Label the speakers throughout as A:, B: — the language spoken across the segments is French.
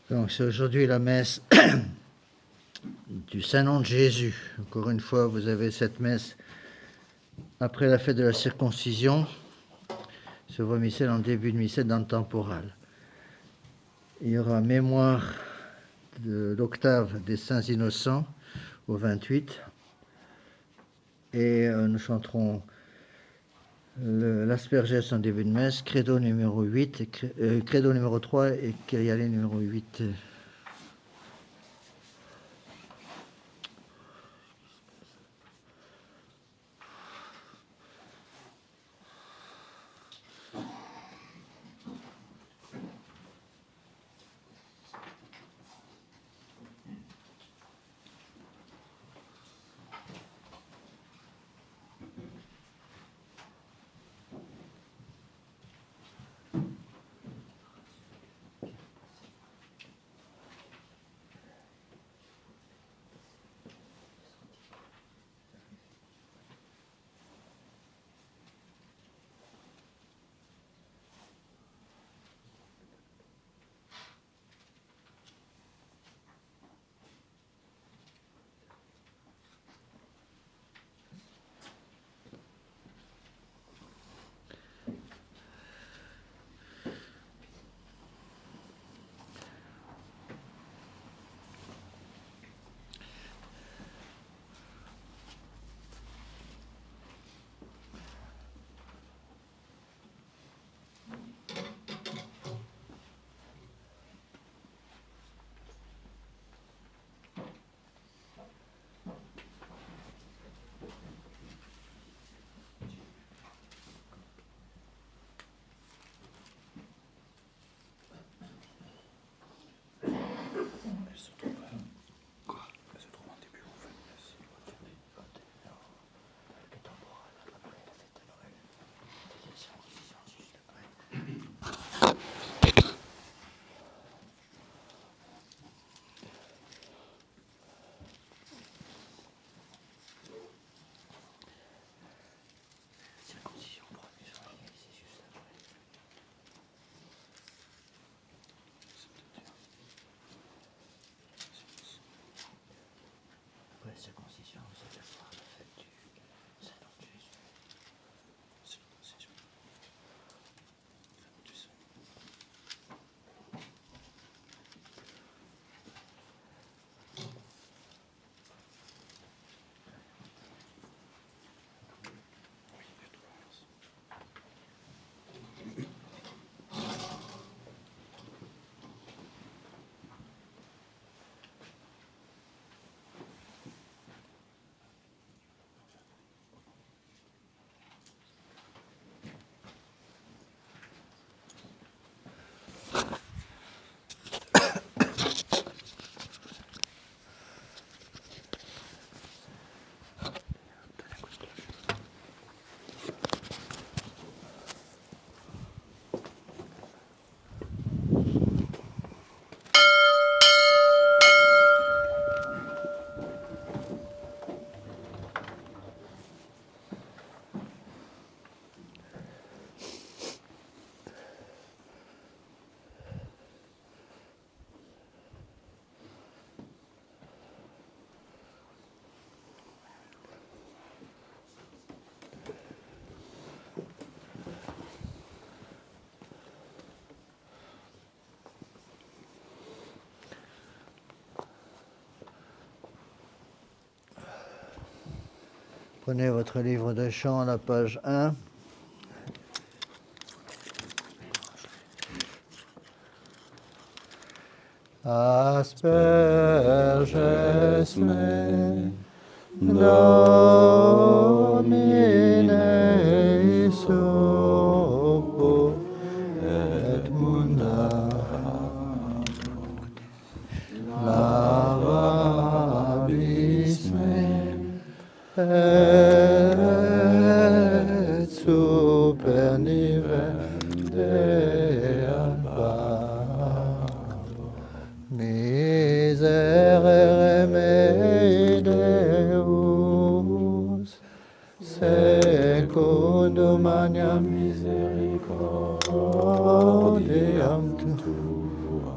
A: Donc c'est aujourd'hui la messe du Saint-Nom de Jésus. Encore une fois, vous avez cette messe après la fête de la circoncision, ce voie missel en début de missel dans le temporal. Il y aura mémoire de l'octave des Saints Innocents au 28 et nous chanterons l'Aspergès en début de messe, Credo numéro 8, Credo numéro 3 et Kyriale numéro 8. Circoncision, c'est la soirée la fête du Saint-Nom de Jésus. Circoncision. Prenez votre livre de chant à la page 1. Asperges me Domine suo et munda lavabis me et super nivendea miserere mei Deus secundum magnam misericordiam tua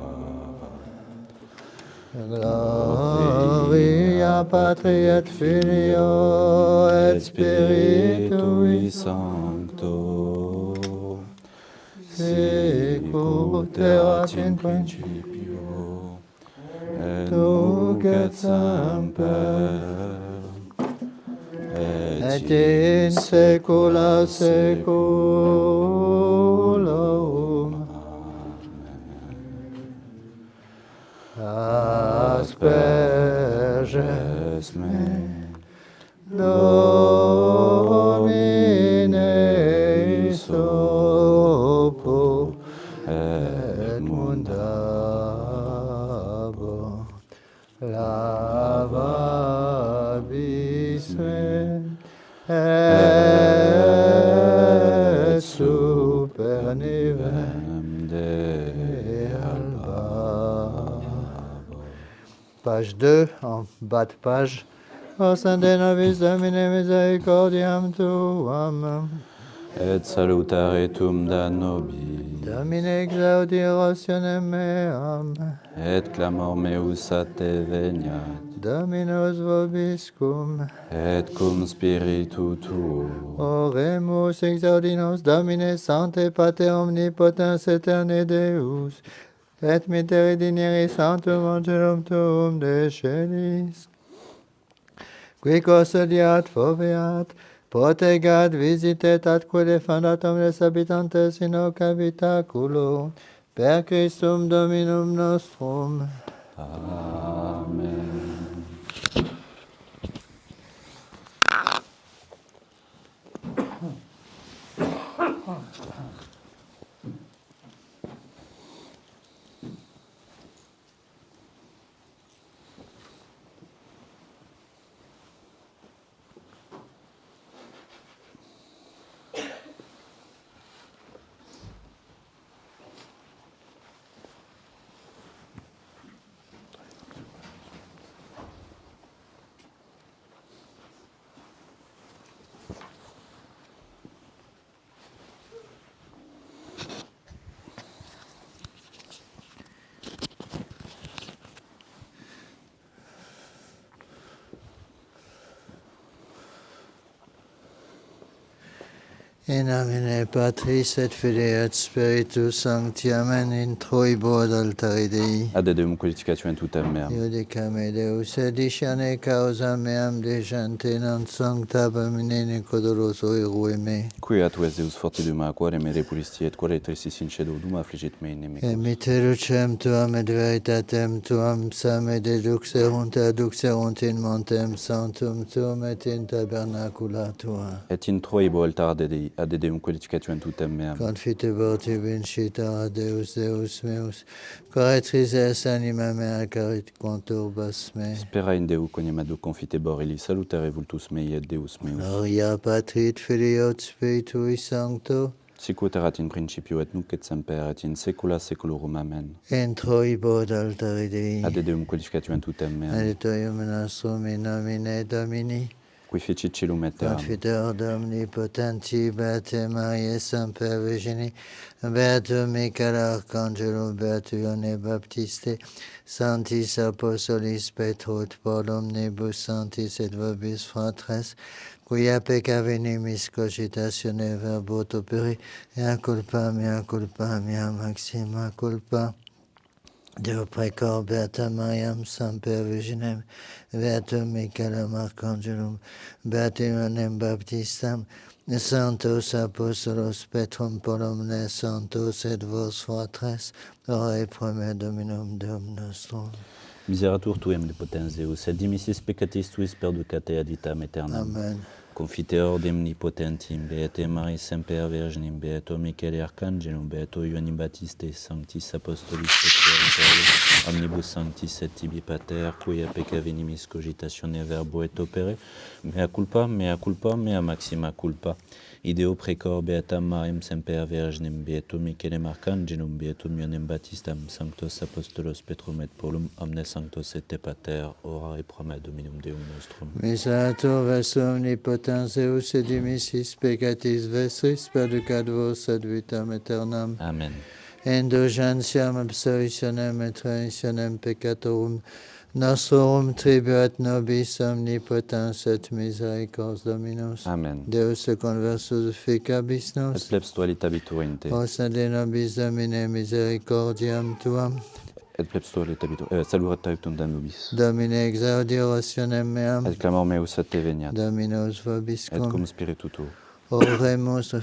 A: Gloria Patri et Filio et Spiritui
B: Sancto,
A: Sicut erat in
B: principio, et
A: nunc et
B: semper,
A: et in saecula saeculorum. Asperges me, Domine sopo et mundabo, lavabis me, et super nivem de alba. Page 2, en bas de page. O Sancte nobis Domine misericordiam tuam.
B: et salutare tum da nobis,
A: Domine exaudi rationem meam.
B: et clamor meus a te veniat,
A: Dominus vobiscum.
B: et cum spiritu tuo,
A: Oremus exaudi nos Domine Sancte Pater omnipotens aeterne Deus, et misericordie sanctum angelum tuum de celis, qui custodiat, foveat, protegat, visitet atque defendat omnes habitantes in hoc habitaculo, per Christum Dominum nostrum.
B: Amen.
A: In nomine Patris et Filii et Spiritus Sancti, Amen, in troibo ad altare Dei.
B: Ad Deum qualificatio in tutem meam.
A: Iudicame Deus, ediciane causa meam de gente non sancta menene codoroso erue me.
B: Quia tu es Deus fortidum a quare me repulisti et quare tristis in cedo dum affligit me inimicus.
A: Et miterucem tuam et veritatem tuam same deduxerunt in montem sanctum tuum et in tabernacula tua.
B: Et in troibo altar de Dei, ad Deum qualificatio in tutem meam.
A: Confitebor te vincita Deus, Deus meus, correctris es anima mea carit conturbas me.
B: Spera in Deu coniam confitebor illi salutare vultus mei et Deus meus.
A: Gloria Patri et Filio et Spiritui Sancto,
B: Sicut erat in principio et nunc et semper et in saecula saeculorum. Amen.
A: in troibo ad altare Dei.
B: Ad Deum qualificatio in tutem meam.
A: Adiutorium nostrum in nomine Domini,
B: Qui fecit celum et terram.
A: Confitor omnipotenti, Beate Mariae Semper Virgini, Beatum Michael Arcangelo, Beatum Ioanne Baptiste, Sanctis Apostolis Petro et Paul omnibus sanctis et vobis fratres, quia pecca venimis cogitatione verbo opere, mea culpa, mea maxima culpa. Deo precor Beata Mariam Semper Virginem, Beatum Michaelum Arcangelum, Beatum Ioannem Baptistam, Sanctos Apostolos Petrum Polomne, Sanctos et vos fratres, ora pro me Dominum Deum nostrum.
B: Miseratur tuem omnipotens Deus, et dimissis peccatis tuis perducate ad vitam aeternam.
A: Amen.
B: Confiteor de omnipotentim, Beate Maria Semper Virginim, Beato Michael Arcangelum, Beato Ioannem Baptiste, Sanctis Apostolis Petro et Paul, omnibus sanctis et tibi pater, quia pecca venimis cogitatione verbo et opere, mea culpa, mea maxima culpa. Ideo precor Beatam Mariam Semper Virginem, Beato Michaelem Arcangelum, Beato Ioannem Baptistam, Sanctos Apostolos Petrum et Paulum, omnes sanctos et te pater, ora et pro me Dominum Deum nostrum.
A: Miserator ves omnipotens Deus, et dimissis peccatis vestris, perducat vos ad vitam aeternam.
B: Amen.
A: Indulgentiam absolutionem et remissionem peccatorum, Nosorum tribuat nobis omnipotens et misericors Dominus.
B: Amen.
A: Deus conversus efficabis
B: Et
A: nos.
B: plebs tualita habituente.
A: Ossa de nobis Domine misericordiam tuam.
B: Et plebs tualita habituente. Salurat tautum nobis.
A: Domine exaudi orationem meam.
B: Et clamor meus a te veniat.
A: Dominus
B: Et
A: vobiscum.
B: cum spiritu tuo.
A: Oremus.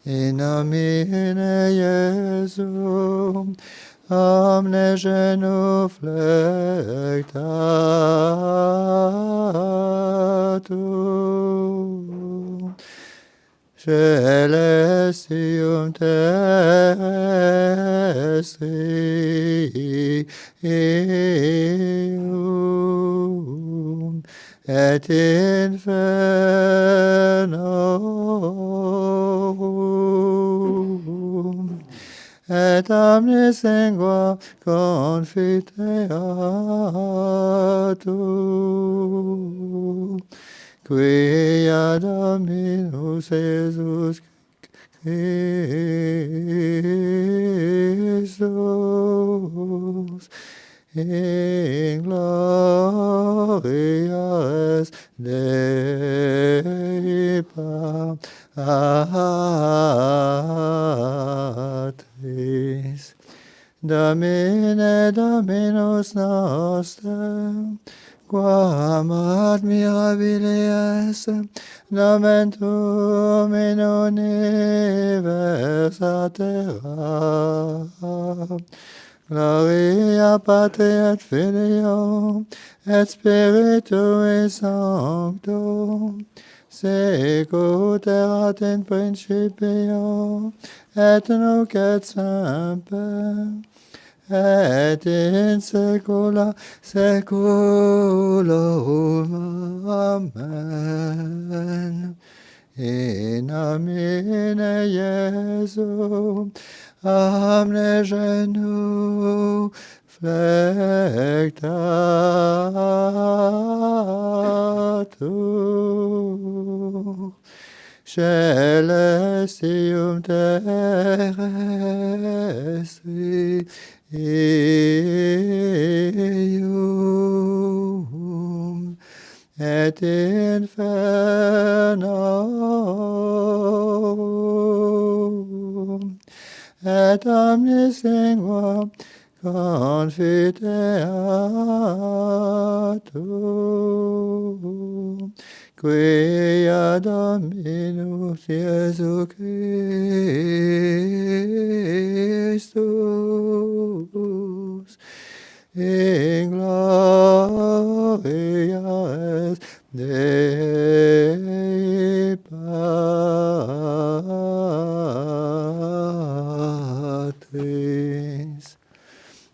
A: In nomine Iesum, omne genuflectatum, celestium terrestrium, et infernorum, et omnis lingua confiteatum, quia Dominus Jesus Christus in gloria es Dei Patris. Domine Dominus noster, quam admirabile est nomen tuum in universa terra. Gloria Patri et Filio et Spiritui Sancto, sicut erat in principio et nunc et semper et in saecula saeculorum. Amen. In nomine Iesum, omne genuflectatum, celestium terrestrium, et infernorum, et omnis lingua confiteatum, quia Dominus Iesu Christus in gloria es Dei Patris.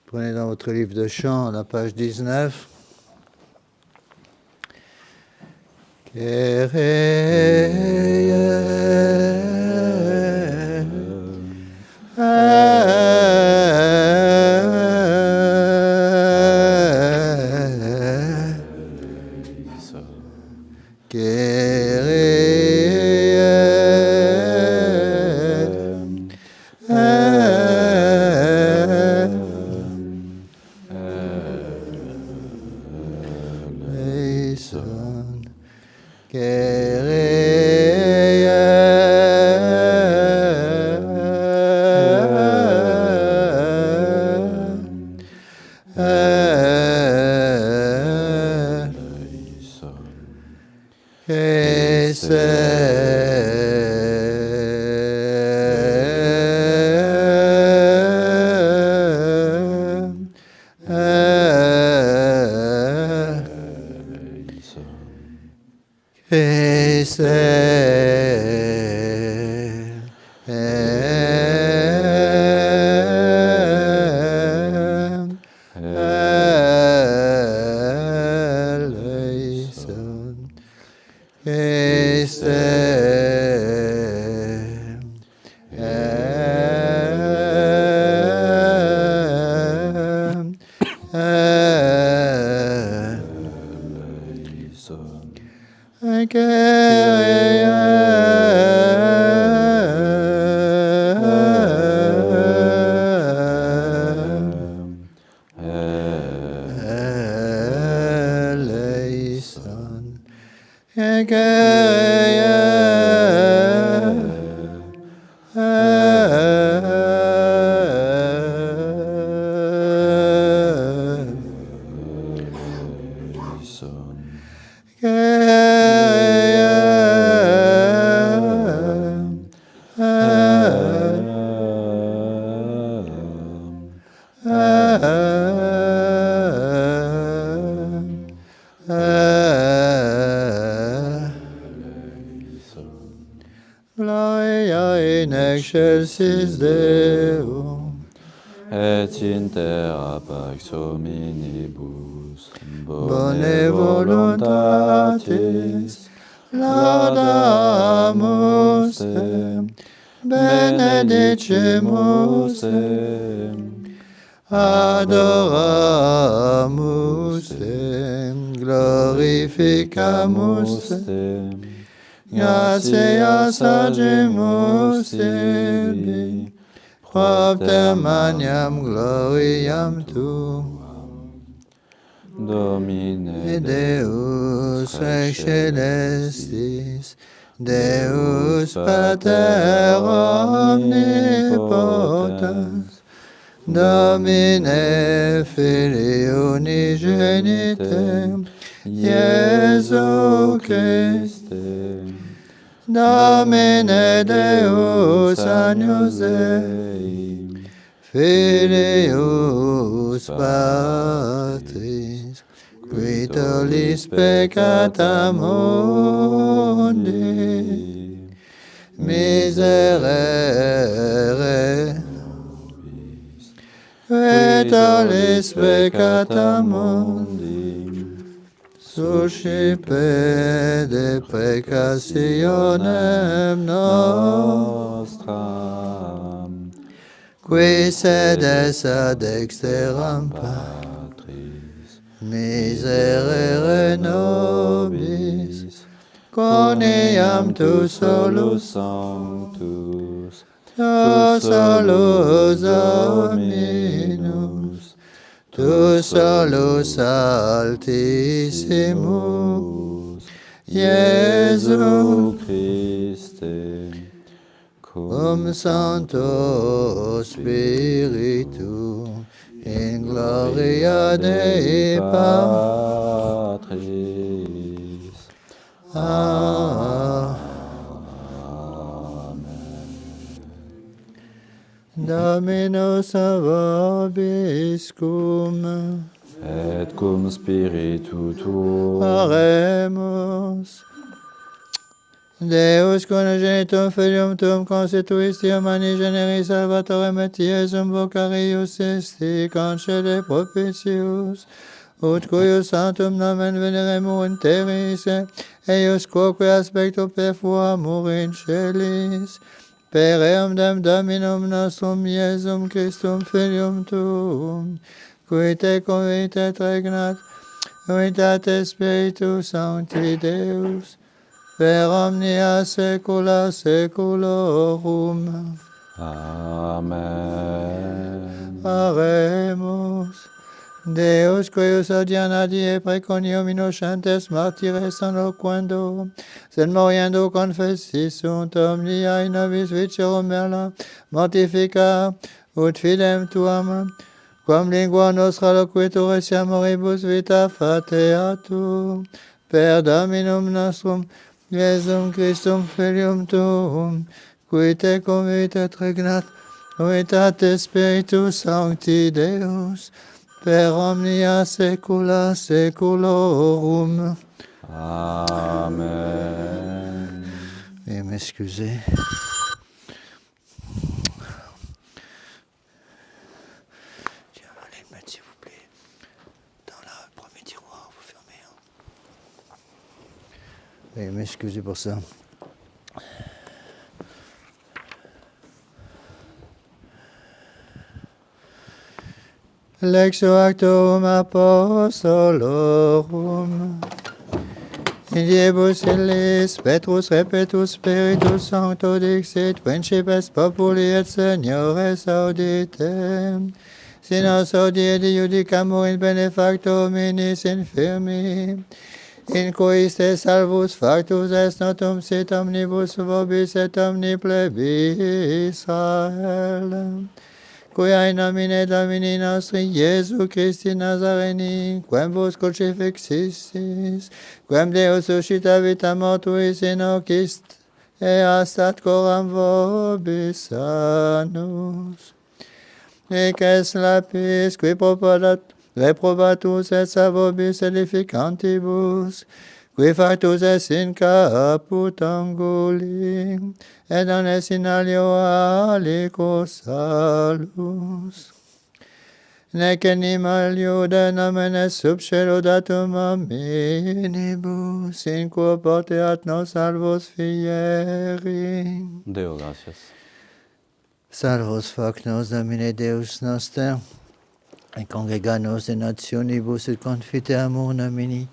A: Prenez dans votre livre de chant la page 19. Gloria in excelsis Deo.
B: Et in terra pax hominibus,
A: Bone voluntatis, laudamus te, benedicimus te, adoramus te, glorificamus te, gratias agimus tibi, propter magnam gloriam tuam.
B: Domine
A: Deus Rex Celestis, Deus Pater omnipotens, Domine Filii unigenite, Iesu Christe, Domine Deus Agnus Dei, Filius Patris, qui tollis peccata mundi, miserere, qui tollis peccata mundi, suscipe deprecationem nostram, qui sedes ad dexteram Patris, miserere nobis, coniam tu solus
B: sanctus,
A: tu solus Dominus, tu solus altissimus, Iesu
B: Christe,
A: cum Sancto Spiritu, in gloria Dei
B: Patris.
A: Amen. Dominus vobiscum,
B: Et cum spiritu tuo,
A: oremus. Deus conegenitum filium tuum constituisti humani generi salvatorem et Iesum vocarius esti concede propitius, ut cuius santum nomen veneremur in terris, eius quoque aspecto perfuamur in celis, per eum Dominum nostrum Iesum Christum filium tuum, qui te convit et regnat, unitate Spiritus Sancti Deus, per omnia saecula saeculorum.
B: Amen.
A: Oremus. Deus queus odiana die preconium innocentes martires loquendo, sed moriendo confessis sunt omniae nobis vicerum merla mortifica, ut fidem tuam, quam lingua nostra loquitur etiam moribus vita fateatur, per Dominum nostrum, Iesum Christum filium tuum, qui te convit et regnat, unitate Spiritus Sancti Deus, per omnia saecula saeculorum.
B: Amen.
A: Veuillez m'excuser. Tiens, allez le mettre s'il vous plaît. Dans le premier tiroir, vous fermez. Veuillez m'excuser pour ça. Lex actum apostolorum. In diebus illis Petrus repetus Spiritus Sancto dixit, principes populi et seniores auditem. Si nos audiedi judicamur in benefacto minis infirmi, in quis te salvus factus est notum sit omnibus vobis et omni plebi Israel. Quia in nomine Domini nostri Iesu Christi Nazareni, quem vos crucifixistis, quem Deus suscita vita mortuis inocist, astat coram vobis sanus.
C: Neques lapis qui reprobatus et savobis edificantibus, qui factus es in caput anguli, et anes in alio alicus salus. Nec animalio denamenes sub cielo datum aminibus, in quo poteat nos salvos fieri.
B: Deo gracias.
A: Salvos fac nos Domine Deus noster, et congrega nos de nationibus et confite amor nomini,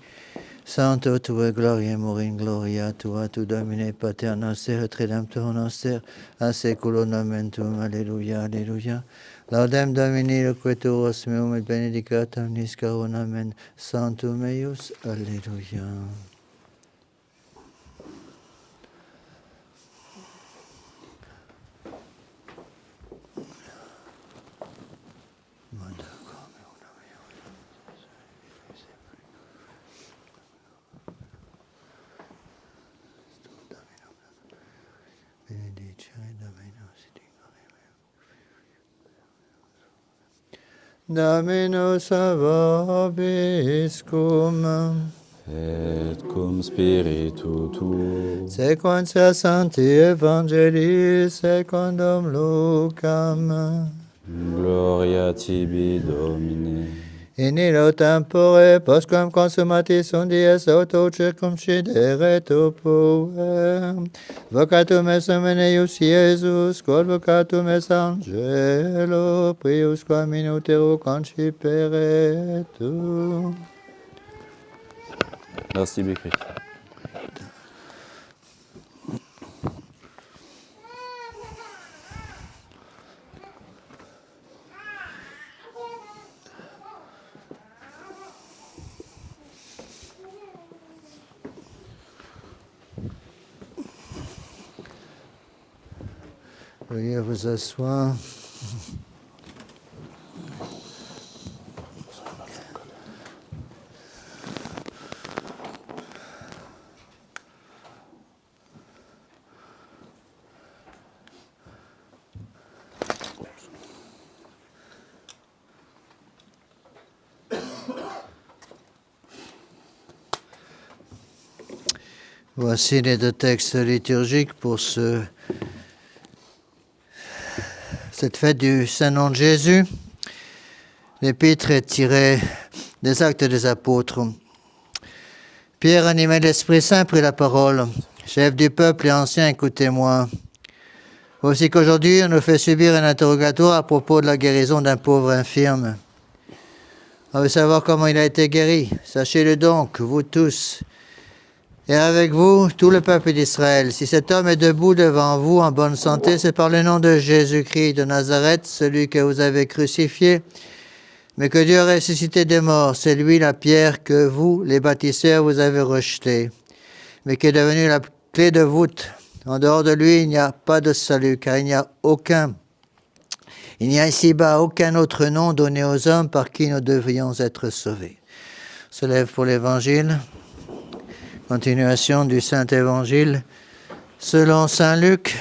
A: Santo Tue gloriam in gloria Tua, Tu Domine Pater noster et Redemptor noster, a saeculum momentum. Alleluia, alleluia. Laudem Domini loquiturus meum et benedicat omnis caron, amen. Sanctum eius, alleluia.
C: Dominus vobiscum,
B: Et cum spiritu tuo.
C: sequentia Sancti Evangelii secundum Lucam.
B: Gloria tibi, Domine.
C: In illo tempore, postquam consumatis sunt dies auto circumcidere tupuem, vocatum es nomen eius Iesus, quod vocatum es angelo, prius quam in utero concipere tu.
B: Lass tibi Christ.
A: Veuillez vous asseoir. Voici les deux textes liturgiques pour cette fête du Saint-Nom de Jésus. L'épître est tirée des Actes des Apôtres. Pierre, animé de l'Esprit Saint, prit la parole. Chef du peuple et anciens, écoutez-moi. Voici qu'aujourd'hui, on nous fait subir un interrogatoire à propos de la guérison d'un pauvre infirme. On veut savoir comment il a été guéri. Sachez-le donc, vous tous. Et avec vous, tout le peuple d'Israël, si cet homme est debout devant vous en bonne santé, c'est par le nom de Jésus-Christ de Nazareth, celui que vous avez crucifié, mais que Dieu a ressuscité des morts. C'est lui la pierre que vous, les bâtisseurs, vous avez rejetée, mais qui est devenue la clé de voûte. En dehors de lui, il n'y a pas de salut, car il n'y a ici-bas aucun autre nom donné aux hommes par qui nous devrions être sauvés. On se lève pour l'Évangile. Continuation du Saint-Évangile. Selon Saint Luc,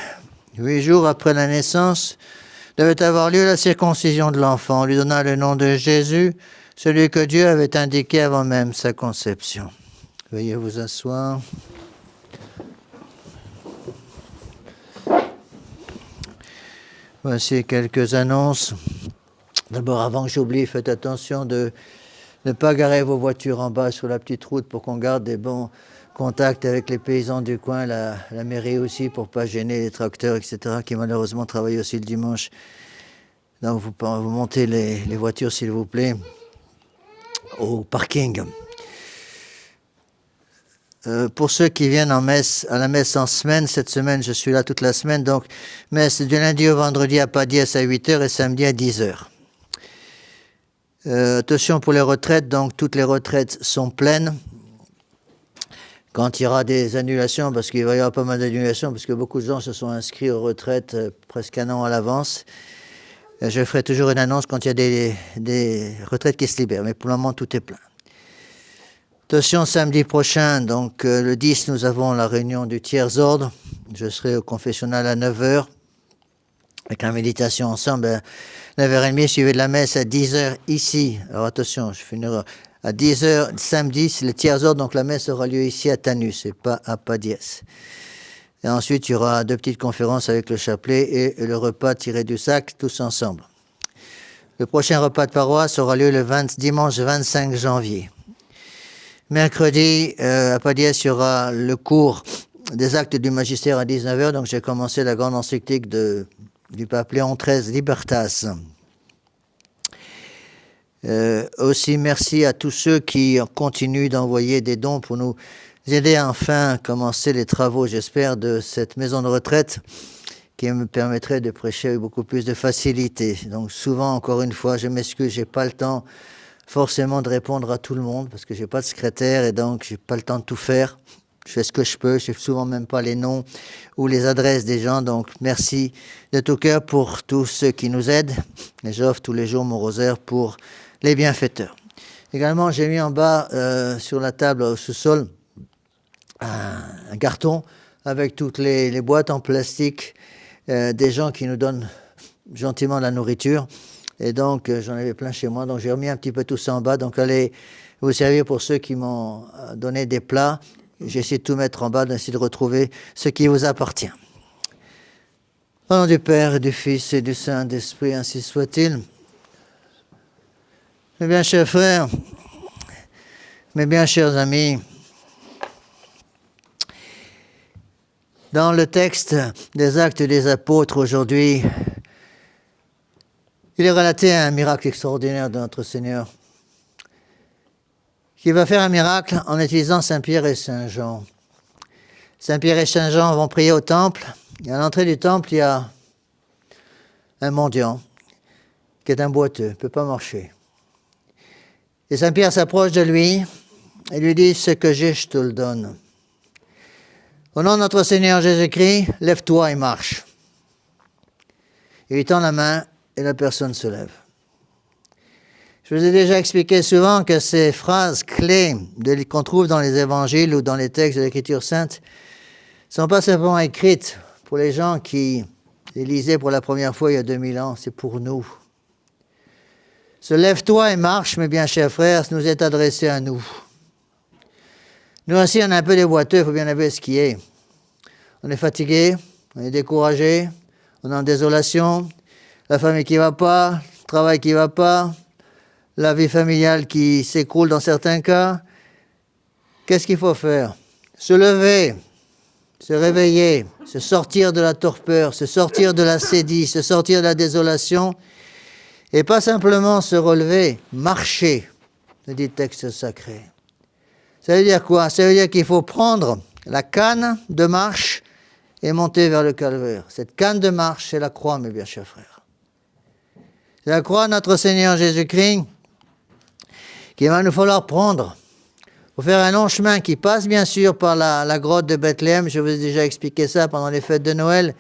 A: 8 jours après la naissance, devait avoir lieu la circoncision de l'enfant. On lui donna le nom de Jésus, celui que Dieu avait indiqué avant même sa conception. Veuillez vous asseoir. Voici quelques annonces. D'abord, avant que j'oublie, faites attention de ne pas garer vos voitures en bas sur la petite route pour qu'on garde des bons contacts avec les paysans du coin, la mairie aussi, pour ne pas gêner les tracteurs, etc., qui malheureusement travaillent aussi le dimanche. Donc vous montez les voitures, s'il vous plaît, au parking. Pour ceux qui viennent à la messe en semaine, cette semaine, je suis là toute la semaine, donc messe du lundi au vendredi à Padiès à 8h et samedi à 10h. Attention pour les retraites, donc toutes les retraites sont pleines. Quand il y aura des annulations, parce qu'il va y avoir pas mal d'annulations, parce que beaucoup de gens se sont inscrits aux retraites presque un an à l'avance, je ferai toujours une annonce quand il y a des retraites qui se libèrent, mais pour le moment tout est plein. Attention, samedi prochain, donc le 10, nous avons la réunion du tiers-ordre. Je serai au confessionnal à 9h, avec la méditation ensemble. 9h30, suivi de la messe à 10h ici. Alors attention, je fais une erreur. À 10h samedi, c'est le tiers ordre, donc la messe aura lieu ici à Tanus et pas à Padiès. Et ensuite, il y aura 2 petites conférences avec le chapelet et le repas tiré du sac, tous ensemble. Le prochain repas de paroisse aura lieu le dimanche 25 janvier. Mercredi, à Padiès, il y aura le cours des actes du magistère à 19h, donc j'ai commencé la grande encyclique du pape Léon XIII, Libertas. Aussi, merci à tous ceux qui continuent d'envoyer des dons pour nous aider à enfin commencer les travaux, j'espère, de cette maison de retraite qui me permettrait de prêcher avec beaucoup plus de facilité. Donc souvent, encore une fois, je m'excuse, j'ai pas le temps forcément de répondre à tout le monde parce que j'ai pas de secrétaire et donc j'ai pas le temps de tout faire. Je fais ce que je peux, je sais souvent même pas les noms ou les adresses des gens, donc merci de tout cœur pour tous ceux qui nous aident. Et j'offre tous les jours mon rosaire pour les bienfaiteurs. Également, j'ai mis en bas sur la table au sous-sol un carton avec toutes les boîtes en plastique des gens qui nous donnent gentiment la nourriture. Et donc, j'en avais plein chez moi, donc j'ai remis un petit peu tout ça en bas. Donc, allez vous servir pour ceux qui m'ont donné des plats. J'ai essayé de tout mettre en bas, d'essayer de retrouver ce qui vous appartient. Au nom du Père, et du Fils et du Saint-Esprit, ainsi soit-il. Mes bien chers frères, mes bien chers amis, dans le texte des Actes des Apôtres aujourd'hui, il est relaté un miracle extraordinaire de notre Seigneur, qui va faire un miracle en utilisant Saint-Pierre et Saint-Jean. Saint-Pierre et Saint-Jean vont prier au temple, et à l'entrée du temple, il y a un mendiant qui est un boiteux, il ne peut pas marcher. Et Saint-Pierre s'approche de lui et lui dit « Ce que j'ai, je te le donne. Au nom de notre Seigneur Jésus-Christ, lève-toi et marche. » Il lui tend la main et la personne se lève. Je vous ai déjà expliqué souvent que ces phrases clés qu'on trouve dans les évangiles ou dans les textes de l'Écriture sainte ne sont pas simplement écrites pour les gens qui les lisaient pour la première fois il y a 2000 ans, c'est pour nous. Ce « lève-toi et marche », mes bien chers frères, nous est adressé à nous. Nous aussi, on est un peu des boiteux, il faut bien avouer ce qui est. On est fatigué, on est découragé, on est en désolation, la famille qui ne va pas, le travail qui ne va pas, la vie familiale qui s'écroule dans certains cas. Qu'est-ce qu'il faut faire? Se lever, se réveiller, se sortir de la torpeur, se sortir de la sédie, se sortir de la désolation, et pas simplement se relever, marcher, nous dit le texte sacré. Ça veut dire quoi? Ça veut dire qu'il faut prendre la canne de marche et monter vers le calvaire. Cette canne de marche, c'est la croix, mes bien chers frères. C'est la croix de notre Seigneur Jésus-Christ qu'il va nous falloir prendre pour faire un long chemin qui passe bien sûr par la grotte de Bethléem. Je vous ai déjà expliqué ça pendant les fêtes de Noël.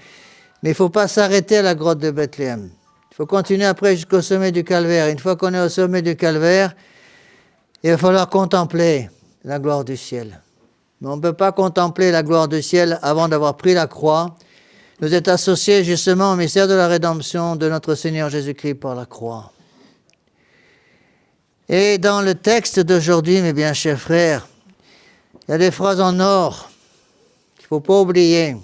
A: Mais il ne faut pas s'arrêter à la grotte de Bethléem. Il faut continuer après jusqu'au sommet du calvaire. Une fois qu'on est au sommet du calvaire, il va falloir contempler la gloire du ciel. Mais on ne peut pas contempler la gloire du ciel avant d'avoir pris la croix. Nous êtes associés justement au mystère de la rédemption de notre Seigneur Jésus-Christ par la croix. Et dans le texte d'aujourd'hui, mes bien chers frères, il y a des phrases en or qu'il ne faut pas oublier.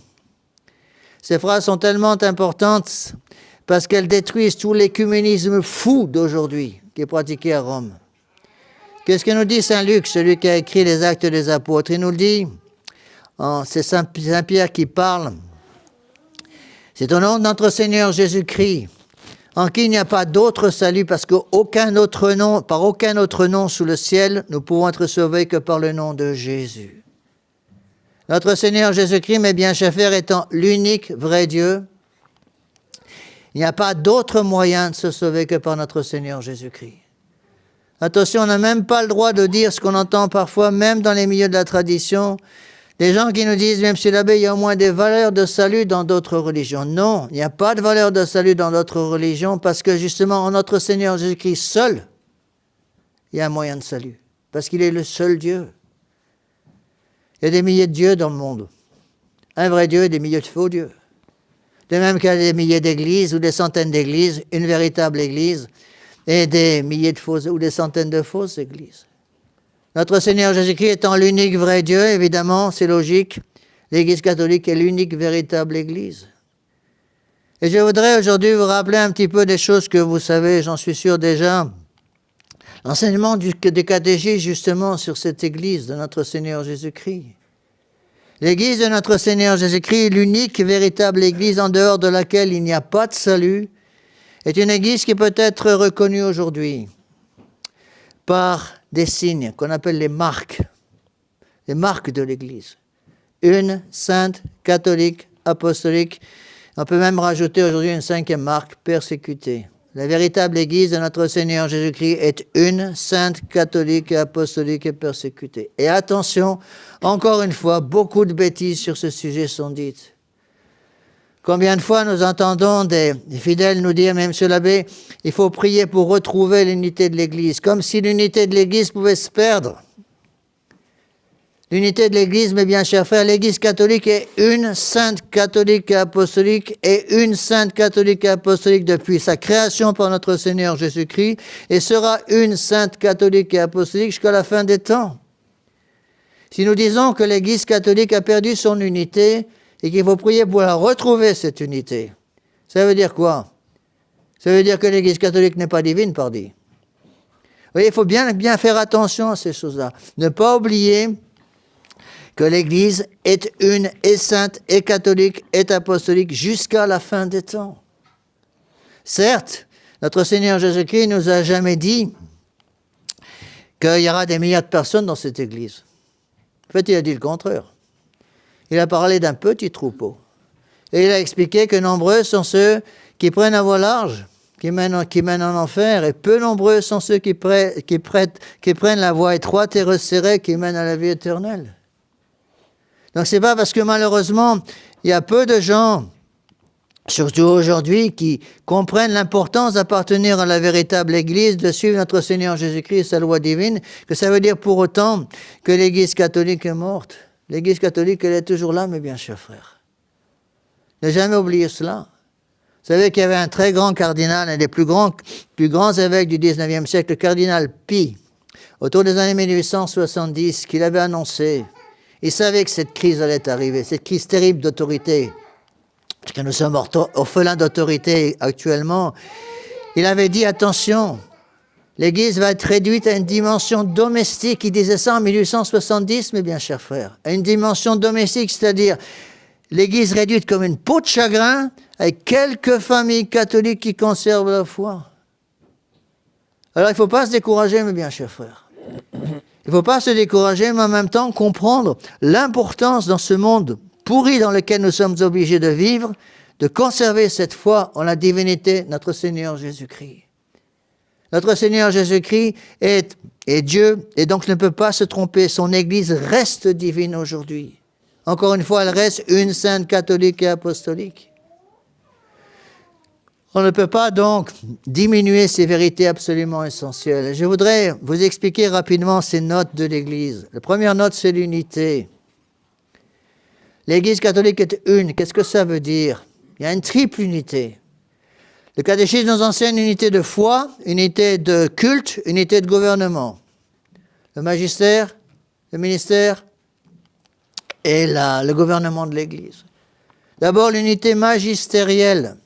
A: Ces phrases sont tellement importantes parce qu'elles détruisent tout l'écuménisme fou d'aujourd'hui qui est pratiqué à Rome. Qu'est-ce que nous dit Saint Luc, celui qui a écrit les Actes des Apôtres? Il nous le dit, c'est Saint-Pierre qui parle. C'est au nom de notre Seigneur Jésus-Christ, en qui il n'y a pas d'autre salut, parce par aucun autre nom sous le ciel, nous pouvons être sauvés que par le nom de Jésus. Notre Seigneur Jésus-Christ, mes bien chers frères, étant l'unique vrai Dieu, il n'y a pas d'autre moyen de se sauver que par notre Seigneur Jésus-Christ. Attention, on n'a même pas le droit de dire ce qu'on entend parfois, même dans les milieux de la tradition, des gens qui nous disent, même si l'abbé, il y a au moins des valeurs de salut dans d'autres religions. Non, il n'y a pas de valeur de salut dans d'autres religions parce que justement, en notre Seigneur Jésus-Christ seul, il y a un moyen de salut. Parce qu'il est le seul Dieu. Il y a des milliers de dieux dans le monde. Un vrai Dieu et des milliers de faux dieux. De même qu'il y a des milliers d'églises ou des centaines d'églises, une véritable église, et des milliers de fausses ou des centaines de fausses églises. Notre Seigneur Jésus-Christ étant l'unique vrai Dieu, évidemment, c'est logique, l'Église catholique est l'unique véritable Église. Et je voudrais aujourd'hui vous rappeler un petit peu des choses que vous savez, j'en suis sûr déjà. L'enseignement des catéchistes justement sur cette Église de notre Seigneur Jésus-Christ. L'Église de notre Seigneur Jésus-Christ, l'unique véritable Église en dehors de laquelle il n'y a pas de salut, est une Église qui peut être reconnue aujourd'hui par des signes qu'on appelle les marques de l'Église. Une sainte, catholique, apostolique. On peut même rajouter aujourd'hui une cinquième marque, persécutée. La véritable Église de notre Seigneur Jésus-Christ est une sainte, catholique, apostolique et persécutée. Et attention, encore une fois, beaucoup de bêtises sur ce sujet sont dites. Combien de fois nous entendons des fidèles nous dire, mais Monsieur l'abbé, il faut prier pour retrouver l'unité de l'Église, comme si l'unité de l'Église pouvait se perdre. L'unité de l'Église, mes bien chers frères, l'Église catholique est une sainte catholique et apostolique et une sainte catholique et apostolique depuis sa création par notre Seigneur Jésus-Christ et sera une sainte catholique et apostolique jusqu'à la fin des temps. Si nous disons que l'Église catholique a perdu son unité et qu'il faut prier pour la retrouver, cette unité, ça veut dire quoi? Ça veut dire que l'Église catholique n'est pas divine, pardi. Vous voyez, il faut bien faire attention à ces choses-là. Ne pas oublier que l'Église est une, et sainte, et catholique, et apostolique jusqu'à la fin des temps. Certes, notre Seigneur Jésus-Christ ne nous a jamais dit qu'il y aura des milliards de personnes dans cette Église. En fait, il a dit le contraire. Il a parlé d'un petit troupeau. Et il a expliqué que nombreux sont ceux qui prennent la voie large, qui mènent en enfer, et peu nombreux sont ceux qui prennent la voie étroite et resserrée qui mène à la vie éternelle. Donc c'est pas parce que malheureusement, il y a peu de gens, surtout aujourd'hui, qui comprennent l'importance d'appartenir à la véritable Église, de suivre notre Seigneur Jésus-Christ et sa loi divine, que ça veut dire pour autant que l'Église catholique est morte. L'Église catholique, elle est toujours là, mes bien chers frères. Ne jamais oublier cela. Vous savez qu'il y avait un très grand cardinal, un des plus grands évêques du 19e siècle, le cardinal Pie, autour des années 1870, qu'il avait annoncé. Il savait que cette crise allait arriver, cette crise terrible d'autorité, parce que nous sommes orphelins d'autorité actuellement. Il avait dit, attention, l'Église va être réduite à une dimension domestique. Il disait ça en 1870, mes bien chers frères. À une dimension domestique, c'est-à-dire l'Église réduite comme une peau de chagrin, avec quelques familles catholiques qui conservent la foi. Alors il ne faut pas se décourager, mes bien chers frères. Il ne faut pas se décourager, mais en même temps comprendre l'importance dans ce monde pourri dans lequel nous sommes obligés de vivre, de conserver cette foi en la divinité de notre Seigneur Jésus-Christ. Notre Seigneur Jésus-Christ est Dieu et donc ne peut pas se tromper. Son Église reste divine aujourd'hui. Encore une fois, elle reste une sainte catholique et apostolique. On ne peut pas donc diminuer ces vérités absolument essentielles. Je voudrais vous expliquer rapidement ces notes de l'Église. La première note, c'est l'unité. L'Église catholique est une. Qu'est-ce que ça veut dire? Il y a une triple unité. Le catéchisme nous enseigne une unité de foi, unité de culte, unité de gouvernement. Le magistère, le ministère et le gouvernement de l'Église. D'abord, l'unité magistérielle.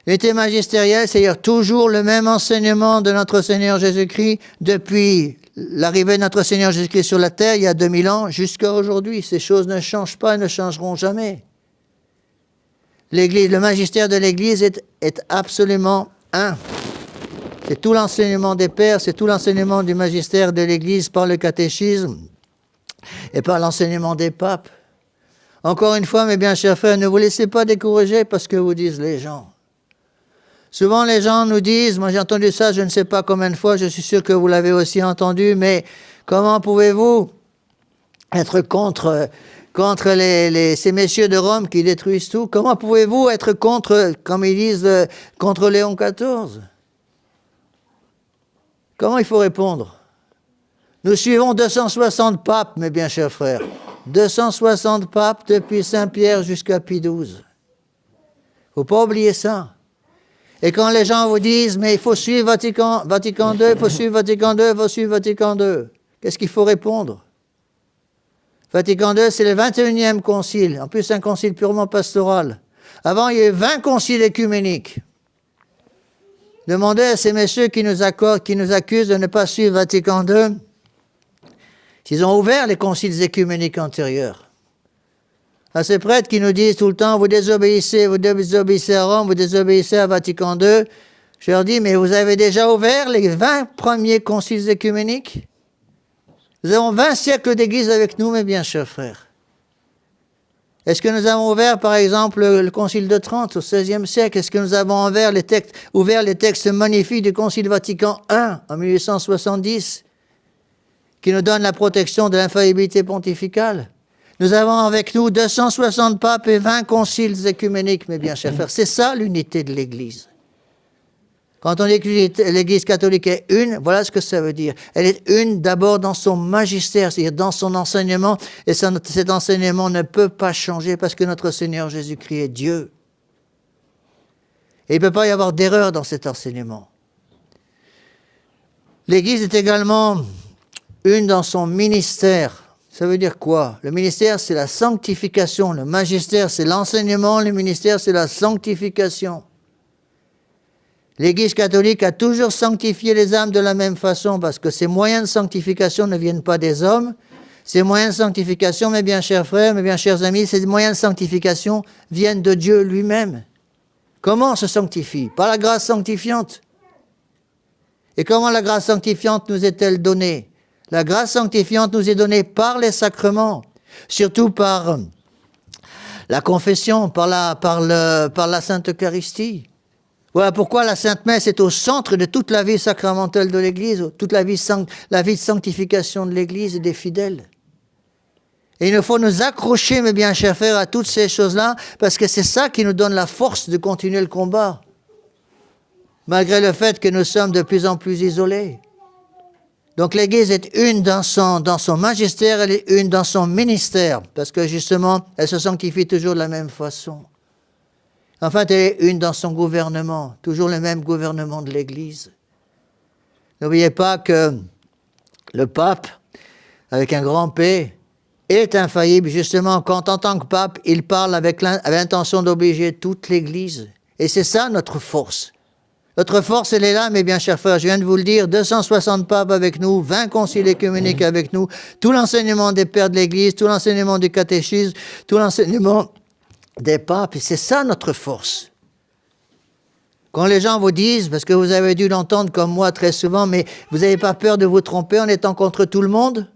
A: L'unité magistérielle, c'est-à-dire toujours le même enseignement de notre Seigneur Jésus-Christ depuis l'arrivée de notre Seigneur Jésus-Christ sur la terre, il y a 2000 ans, jusqu'à aujourd'hui. Ces choses ne changent pas et ne changeront jamais. L'Église, le magistère de l'Église est absolument un. C'est tout l'enseignement des pères, c'est tout l'enseignement du magistère de l'Église par le catéchisme et par l'enseignement des papes. Encore une fois, mes bien chers frères, ne vous laissez pas décourager parce que vous disent les gens. Souvent, les gens nous disent, moi j'ai entendu ça, je ne sais pas combien de fois, je suis sûr que vous l'avez aussi entendu, mais comment pouvez-vous être contre ces messieurs de Rome qui détruisent tout? Comment pouvez-vous être contre, comme ils disent, contre Léon XIV? Comment il faut répondre? Nous suivons 260 papes, mes bien chers frères. 260 papes depuis Saint-Pierre jusqu'à Pie XII. Il ne faut pas oublier ça. Et quand les gens vous disent, mais il faut suivre Vatican II, il faut suivre Vatican II, il faut suivre Vatican II, qu'est-ce qu'il faut répondre? Vatican II, c'est le 21e concile, en plus un concile purement pastoral. Avant, il y a eu 20 conciles écuméniques. Demandez à ces messieurs qui nous accusent de ne pas suivre Vatican II, s'ils ont ouvert les conciles écuméniques antérieurs. À ces prêtres qui nous disent tout le temps, vous désobéissez à Rome, vous désobéissez à Vatican II, je leur dis, mais vous avez déjà ouvert les 20 premiers conciles écuméniques? Nous avons 20 siècles d'Église avec nous, mes bien chers frères. Est-ce que nous avons ouvert, par exemple, le Concile de Trente au XVIe siècle? Est-ce que nous avons ouvert les textes magnifiques du Concile Vatican I en 1870, qui nous donne la protection de l'infaillibilité pontificale? Nous avons avec nous 260 papes et 20 conciles écuméniques, mes bien chers frères. C'est ça l'unité de l'Église. Quand on dit que l'Église catholique est une, voilà ce que ça veut dire. Elle est une d'abord dans son magistère, c'est-à-dire dans son enseignement, et cet enseignement ne peut pas changer parce que notre Seigneur Jésus-Christ est Dieu. Et il ne peut pas y avoir d'erreur dans cet enseignement. L'Église est également une dans son ministère. Ça veut dire quoi? Le ministère, c'est la sanctification. Le magistère, c'est l'enseignement. Le ministère, c'est la sanctification. L'Église catholique a toujours sanctifié les âmes de la même façon parce que ces moyens de sanctification ne viennent pas des hommes. Ces moyens de sanctification, mes bien chers frères, mes bien chers amis, ces moyens de sanctification viennent de Dieu lui-même. Comment on se sanctifie? Par la grâce sanctifiante. Et comment la grâce sanctifiante nous est-elle donnée? La grâce sanctifiante nous est donnée par les sacrements, surtout par la confession, par la Sainte Eucharistie. Voilà pourquoi la Sainte Messe est au centre de toute la vie sacramentelle de l'Église, toute la vie de sanctification de l'Église et des fidèles. Et il nous faut nous accrocher, mes bien chers frères, à toutes ces choses-là, parce que c'est ça qui nous donne la force de continuer le combat, malgré le fait que nous sommes de plus en plus isolés. Donc l'Église est une dans son magistère, elle est une dans son ministère, parce que justement, elle se sanctifie toujours de la même façon. En fait, elle est une dans son gouvernement, toujours le même gouvernement de l'Église. N'oubliez pas que le pape, avec un grand P, est infaillible, justement, quand en tant que pape, il parle avec l'intention d'obliger toute l'Église. Et c'est ça notre force. Notre force, elle est là, mes bien chers frères, je viens de vous le dire, 260 papes avec nous, 20 conciles écuméniques avec nous, tout l'enseignement des pères de l'Église, tout l'enseignement du catéchisme, tout l'enseignement des papes, et c'est ça notre force. Quand les gens vous disent, parce que vous avez dû l'entendre comme moi très souvent, mais vous n'avez pas peur de vous tromper en étant contre tout le monde?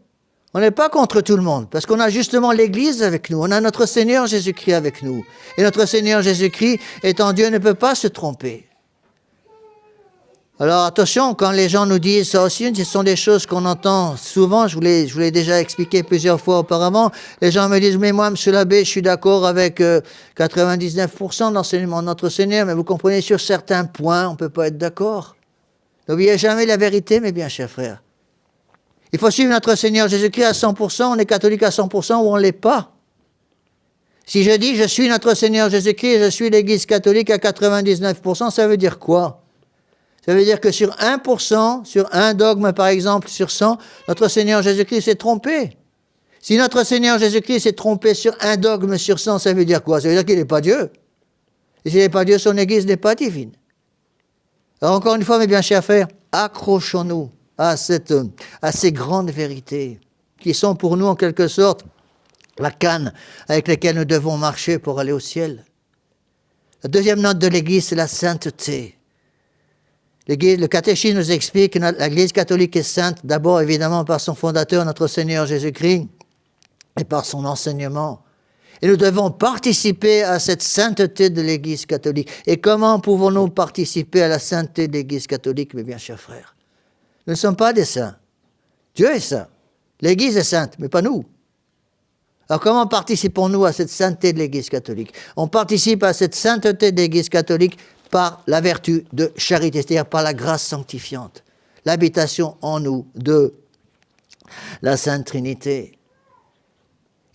A: On n'est pas contre tout le monde, parce qu'on a justement l'Église avec nous, on a notre Seigneur Jésus-Christ avec nous. Et notre Seigneur Jésus-Christ, étant Dieu, ne peut pas se tromper. Alors attention, quand les gens nous disent ça aussi, ce sont des choses qu'on entend souvent, je vous l'ai déjà expliqué plusieurs fois auparavant, les gens me disent, mais moi, monsieur l'abbé, je suis d'accord avec 99% de l'enseignement de notre Seigneur, mais vous comprenez, sur certains points, on ne peut pas être d'accord. N'oubliez jamais la vérité, mes bien chers frères. Il faut suivre notre Seigneur Jésus-Christ à 100%, on est catholique à 100% ou on ne l'est pas. Si je dis, je suis notre Seigneur Jésus-Christ et je suis l'Église catholique à 99%, ça veut dire quoi? Ça veut dire que sur 1%, sur un dogme par exemple, sur 100, notre Seigneur Jésus-Christ s'est trompé. Si notre Seigneur Jésus-Christ s'est trompé sur un dogme sur 100, ça veut dire quoi? Ça veut dire qu'il n'est pas Dieu. Et s'il n'est pas Dieu, son Église n'est pas divine. Alors encore une fois, mes bien chers frères, accrochons-nous à ces grandes vérités qui sont pour nous en quelque sorte la canne avec laquelle nous devons marcher pour aller au ciel. La deuxième note de l'Église, c'est la sainteté. Le catéchisme nous explique que l'Église catholique est sainte, d'abord évidemment par son fondateur, notre Seigneur Jésus-Christ, et par son enseignement. Et nous devons participer à cette sainteté de l'Église catholique. Et comment pouvons-nous participer à la sainteté de l'Église catholique, mes bien chers frères? Nous ne sommes pas des saints. Dieu est saint. L'Église est sainte, mais pas nous. Alors comment participons-nous à cette sainteté de l'Église catholique? On participe à cette sainteté de l'Église catholique par la vertu de charité, c'est-à-dire par la grâce sanctifiante, l'habitation en nous de la Sainte Trinité.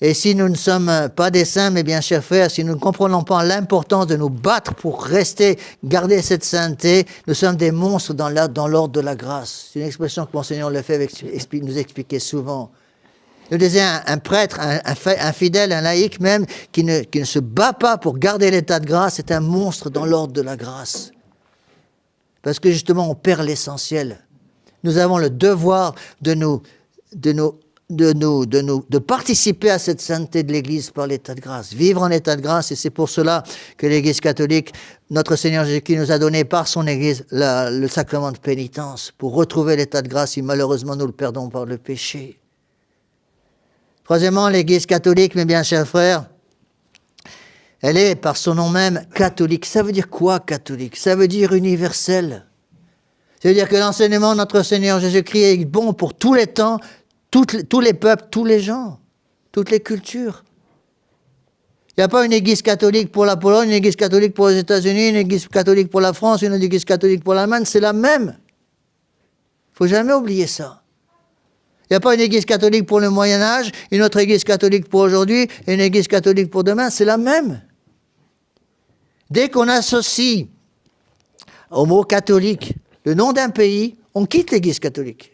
A: Et si nous ne sommes pas des saints, mes bien chers frères, si nous ne comprenons pas l'importance de nous battre pour garder cette sainteté, nous sommes des monstres dans l'ordre de la grâce. C'est une expression que Monseigneur Lefebvre nous expliquait souvent. Il nous disait un prêtre, un fidèle, un laïc même, qui ne se bat pas pour garder l'état de grâce, c'est un monstre dans l'ordre de la grâce. Parce que justement, on perd l'essentiel. Nous avons le devoir de participer à cette sainteté de l'Église par l'état de grâce, vivre en état de grâce, et c'est pour cela que l'Église catholique, notre Seigneur Jésus-Christ nous a donné par son Église le sacrement de pénitence, pour retrouver l'état de grâce si malheureusement nous le perdons par le péché. Troisièmement, l'Église catholique, mes bien chers frères, elle est par son nom même catholique. Ça veut dire quoi catholique? Ça veut dire universel. Ça veut dire que l'enseignement de notre Seigneur Jésus-Christ est bon pour tous les temps, tous les peuples, tous les gens, toutes les cultures. Il n'y a pas une église catholique pour la Pologne, une église catholique pour les États-Unis, une église catholique pour la France, une église catholique pour l'Allemagne, c'est la même. Il ne faut jamais oublier ça. Il n'y a pas une église catholique pour le Moyen-Âge, une autre église catholique pour aujourd'hui, et une église catholique pour demain, c'est la même. Dès qu'on associe au mot catholique le nom d'un pays, on quitte l'Église catholique.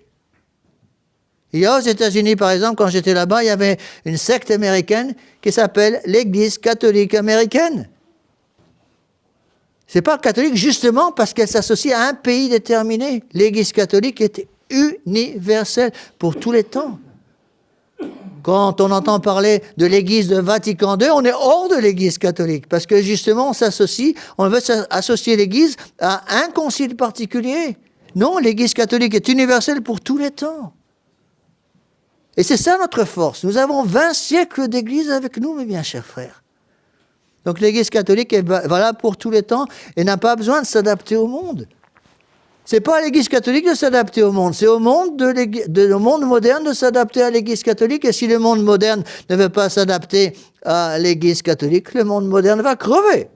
A: Il y a aux États-Unis, par exemple, quand j'étais là-bas, il y avait une secte américaine qui s'appelle l'Église catholique américaine. C'est pas catholique justement parce qu'elle s'associe à un pays déterminé. L'Église catholique était universelle pour tous les temps. Quand on entend parler de l'Église de Vatican II, on est hors de l'Église catholique, parce que justement, on veut associer l'Église à un concile particulier. Non, l'Église catholique est universelle pour tous les temps. Et c'est ça notre force. Nous avons 20 siècles d'Église avec nous, mes bien chers frères. Donc l'Église catholique est valable pour tous les temps et n'a pas besoin de s'adapter au monde. C'est pas à l'Église catholique de s'adapter au monde, c'est au monde monde moderne de s'adapter à l'Église catholique. Et si le monde moderne ne veut pas s'adapter à l'Église catholique, le monde moderne va crever.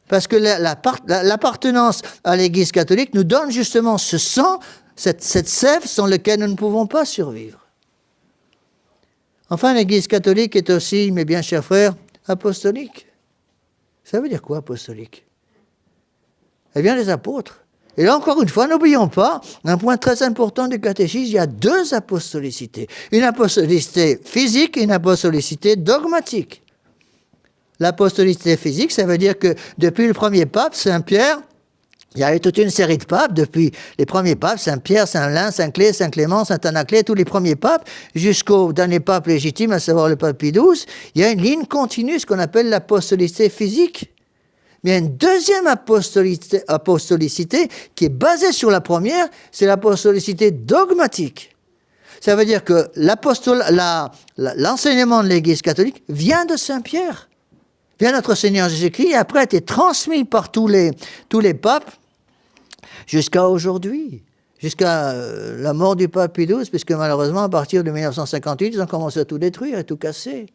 A: Parce que l'appartenance à l'Église catholique nous donne justement ce sang, cette sève sans laquelle nous ne pouvons pas survivre. Enfin, l'Église catholique est aussi, mes bien chers frères, apostolique. Ça veut dire quoi, apostolique? Elle vient des apôtres. Et là, encore une fois, n'oublions pas, un point très important du catéchisme, il y a 2 apostolicités. Une apostolicité physique et une apostolicité dogmatique. L'apostolicité physique, ça veut dire que depuis le premier pape, Saint Pierre, il y a eu toute une série de papes, depuis les premiers papes, Saint Pierre, Saint Lin, Saint Clé, Saint Clément, Saint Anaclet, tous les premiers papes, jusqu'au dernier pape légitime, à savoir le pape Pie XII, il y a une ligne continue, ce qu'on appelle l'apostolicité physique. Mais il y a une deuxième apostolicité qui est basée sur la première, c'est l'apostolicité dogmatique. Ça veut dire que l'enseignement de l'Église catholique vient de Saint Pierre, vient de notre Seigneur Jésus-Christ, et après a été transmis par tous les papes jusqu'à aujourd'hui, jusqu'à la mort du pape Pie XII, puisque malheureusement, à partir de 1958, ils ont commencé à tout détruire et tout casser.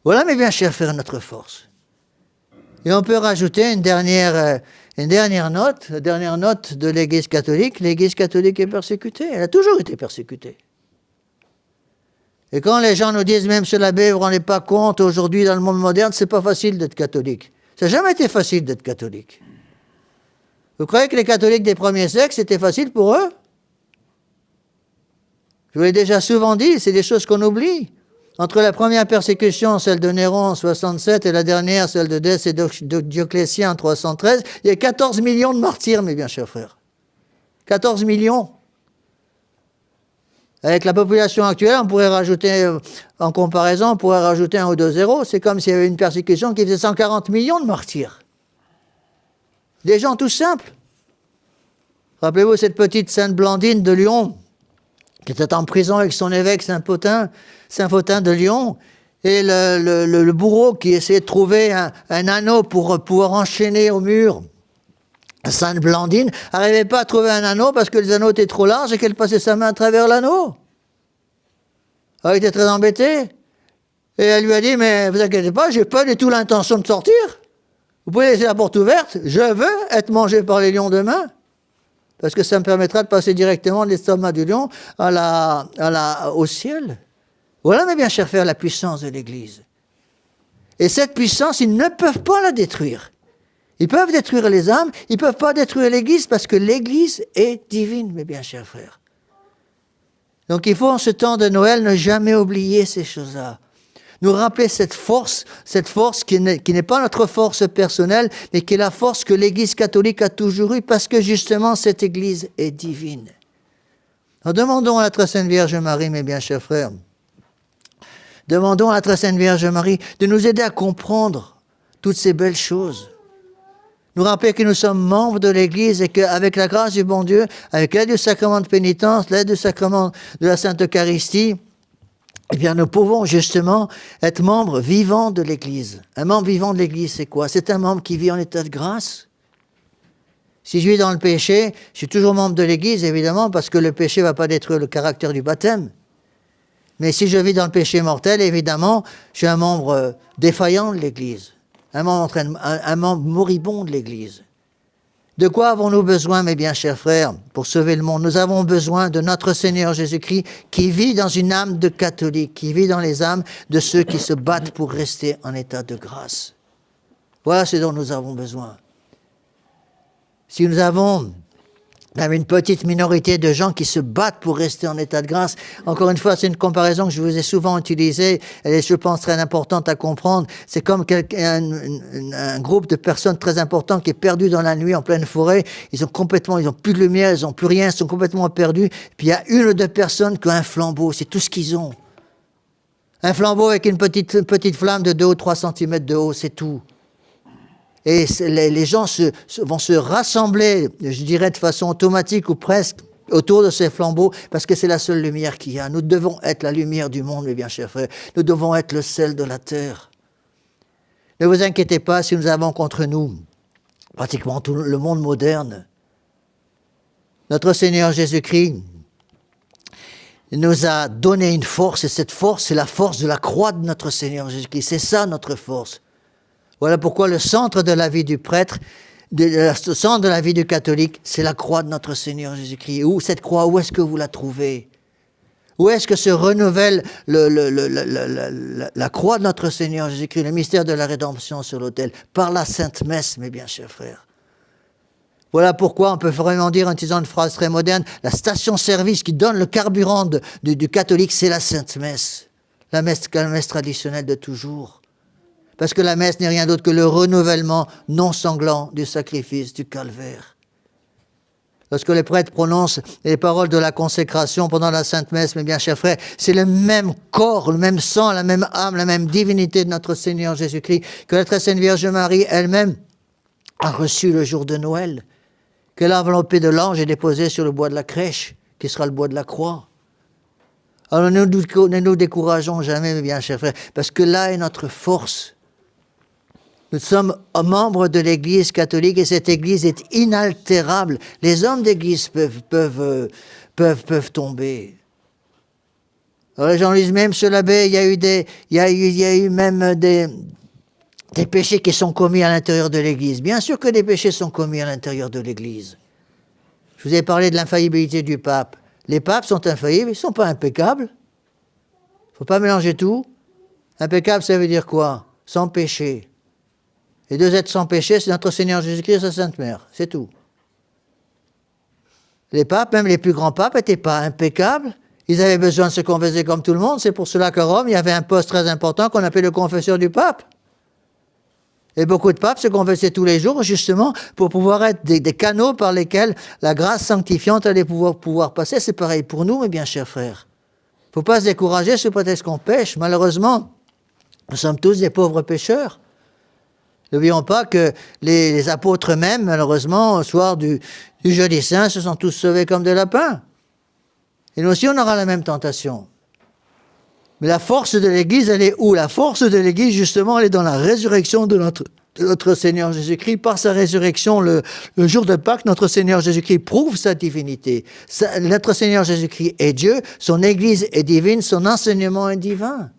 A: Voilà, mes bien chers frères, notre force. Et on peut rajouter une dernière note, la dernière note de l'Église catholique. L'Église catholique est persécutée. Elle a toujours été persécutée. Et quand les gens nous disent, même M. l'abbé, vous ne vous rendez pas compte, aujourd'hui, dans le monde moderne, c'est pas facile d'être catholique. Ça n'a jamais été facile d'être catholique. Vous croyez que les catholiques des premiers siècles, c'était facile pour eux? Je vous l'ai déjà souvent dit, c'est des choses qu'on oublie. Entre la première persécution, celle de Néron en 67, et la dernière, celle de Dèce et de Dioclétien en 313, il y a 14 millions de martyrs, mes bien chers frères. 14 millions. Avec la population actuelle, on pourrait rajouter, en comparaison, on pourrait rajouter 1 ou 2 zéros. C'est comme s'il y avait une persécution qui faisait 140 millions de martyrs. Des gens tout simples. Rappelez-vous cette petite Sainte Blandine de Lyon, qui était en prison avec son évêque Saint-Fautin de Lyon, et le bourreau qui essayait de trouver un anneau pour pouvoir enchaîner au mur Sainte Blandine, n'arrivait pas à trouver un anneau parce que les anneaux étaient trop larges et qu'elle passait sa main à travers l'anneau. Elle était très embêtée. Et elle lui a dit, mais vous inquiétez pas, j'ai pas du tout l'intention de sortir. Vous pouvez laisser la porte ouverte, je veux être mangé par les lions demain. Parce que ça me permettra de passer directement de l'estomac du lion au ciel. Voilà, mes bien chers frères, la puissance de l'Église. Et cette puissance, ils ne peuvent pas la détruire. Ils peuvent détruire les âmes, ils ne peuvent pas détruire l'Église parce que l'Église est divine, mes bien chers frères. Donc il faut en ce temps de Noël ne jamais oublier ces choses-là. Nous rappeler cette force qui n'est pas notre force personnelle, mais qui est la force que l'Église catholique a toujours eue parce que justement cette Église est divine. Alors demandons à la très sainte Vierge Marie, mes bien chers frères, demandons à la très sainte Vierge Marie de nous aider à comprendre toutes ces belles choses. Nous rappeler que nous sommes membres de l'Église et qu'avec la grâce du bon Dieu, avec l'aide du sacrement de pénitence, l'aide du sacrement de la Sainte Eucharistie, eh bien, nous pouvons justement être membres vivants de l'Église. Un membre vivant de l'Église, c'est quoi? C'est un membre qui vit en état de grâce. Si je vis dans le péché, je suis toujours membre de l'Église, évidemment, parce que le péché ne va pas détruire le caractère du baptême. Mais si je vis dans le péché mortel, évidemment, je suis un membre défaillant de l'Église, un membre moribond de l'Église. De quoi avons-nous besoin, mes bien chers frères, pour sauver le monde? Nous avons besoin de notre Seigneur Jésus-Christ qui vit dans une âme de catholiques, qui vit dans les âmes de ceux qui se battent pour rester en état de grâce. Voilà ce dont nous avons besoin. Si nous avons même une petite minorité de gens qui se battent pour rester en état de grâce. Encore une fois, c'est une comparaison que je vous ai souvent utilisée. Elle est, je pense, très importante à comprendre. C'est comme un groupe de personnes très importantes qui est perdu dans la nuit en pleine forêt. Ils n'ont plus de lumière, ils n'ont plus rien, ils sont complètement perdus. Puis il y a une ou deux personnes qui ont un flambeau, c'est tout ce qu'ils ont. Un flambeau avec une petite flamme de 2 ou 3 cm de haut, c'est tout. Et les gens vont se rassembler, je dirais de façon automatique ou presque, autour de ces flambeaux, parce que c'est la seule lumière qu'il y a. Nous devons être la lumière du monde, mes bien chers frères. Nous devons être le sel de la terre. Ne vous inquiétez pas si nous avons contre nous pratiquement tout le monde moderne. Notre Seigneur Jésus-Christ nous a donné une force, et cette force, c'est la force de la croix de notre Seigneur Jésus-Christ. C'est ça notre force. Voilà pourquoi le centre de la vie du prêtre, le centre de la vie du catholique, c'est la croix de notre Seigneur Jésus-Christ. Où cette croix, où est-ce que vous la trouvez? Où est-ce que se renouvelle la croix de notre Seigneur Jésus-Christ, le mystère de la rédemption sur l'autel? Par la Sainte Messe, mes bien chers frères. Voilà pourquoi on peut vraiment dire, en utilisant une phrase très moderne, la station-service qui donne le carburant du catholique, c'est la Sainte Messe. La messe traditionnelle de toujours. Parce que la messe n'est rien d'autre que le renouvellement non sanglant du sacrifice du calvaire. Lorsque les prêtres prononcent les paroles de la consécration pendant la Sainte Messe, mes bien chers frères, c'est le même corps, le même sang, la même âme, la même divinité de notre Seigneur Jésus-Christ que la très sainte Vierge Marie elle-même a reçu le jour de Noël, que l'enveloppée de l'ange est déposée sur le bois de la crèche, qui sera le bois de la croix. Alors ne nous décourageons jamais, mes bien chers frères, parce que là est notre force. Nous sommes membres de l'Église catholique et cette Église est inaltérable. Les hommes d'Église peuvent tomber. Alors les gens disent même, Monsieur l'abbé, il y a eu même des péchés qui sont commis à l'intérieur de l'Église. Bien sûr que des péchés sont commis à l'intérieur de l'Église. Je vous ai parlé de l'infaillibilité du pape. Les papes sont infaillibles, ils ne sont pas impeccables. Il ne faut pas mélanger tout. Impeccable, ça veut dire quoi? Sans péché. Les deux êtres sans péché, c'est notre Seigneur Jésus-Christ et sa Sainte Mère. C'est tout. Les papes, même les plus grands papes, n'étaient pas impeccables. Ils avaient besoin de se confesser comme tout le monde. C'est pour cela qu'à Rome, il y avait un poste très important qu'on appelait le confesseur du pape. Et beaucoup de papes se confessaient tous les jours, justement, pour pouvoir être des canaux par lesquels la grâce sanctifiante allait pouvoir passer. C'est pareil pour nous, mes bien chers frères. Il ne faut pas se décourager sous prétexte qu'on pêche. Malheureusement, nous sommes tous des pauvres pécheurs. N'oublions pas que les apôtres eux-mêmes, malheureusement, au soir du jeudi saint, se sont tous sauvés comme des lapins. Et nous aussi, on aura la même tentation. Mais la force de l'Église, elle est où? La force de l'Église, justement, elle est dans la résurrection de notre Seigneur Jésus-Christ. Par sa résurrection, le jour de Pâques, notre Seigneur Jésus-Christ prouve sa divinité. Notre Seigneur Jésus-Christ est Dieu, son Église est divine, son enseignement est divin.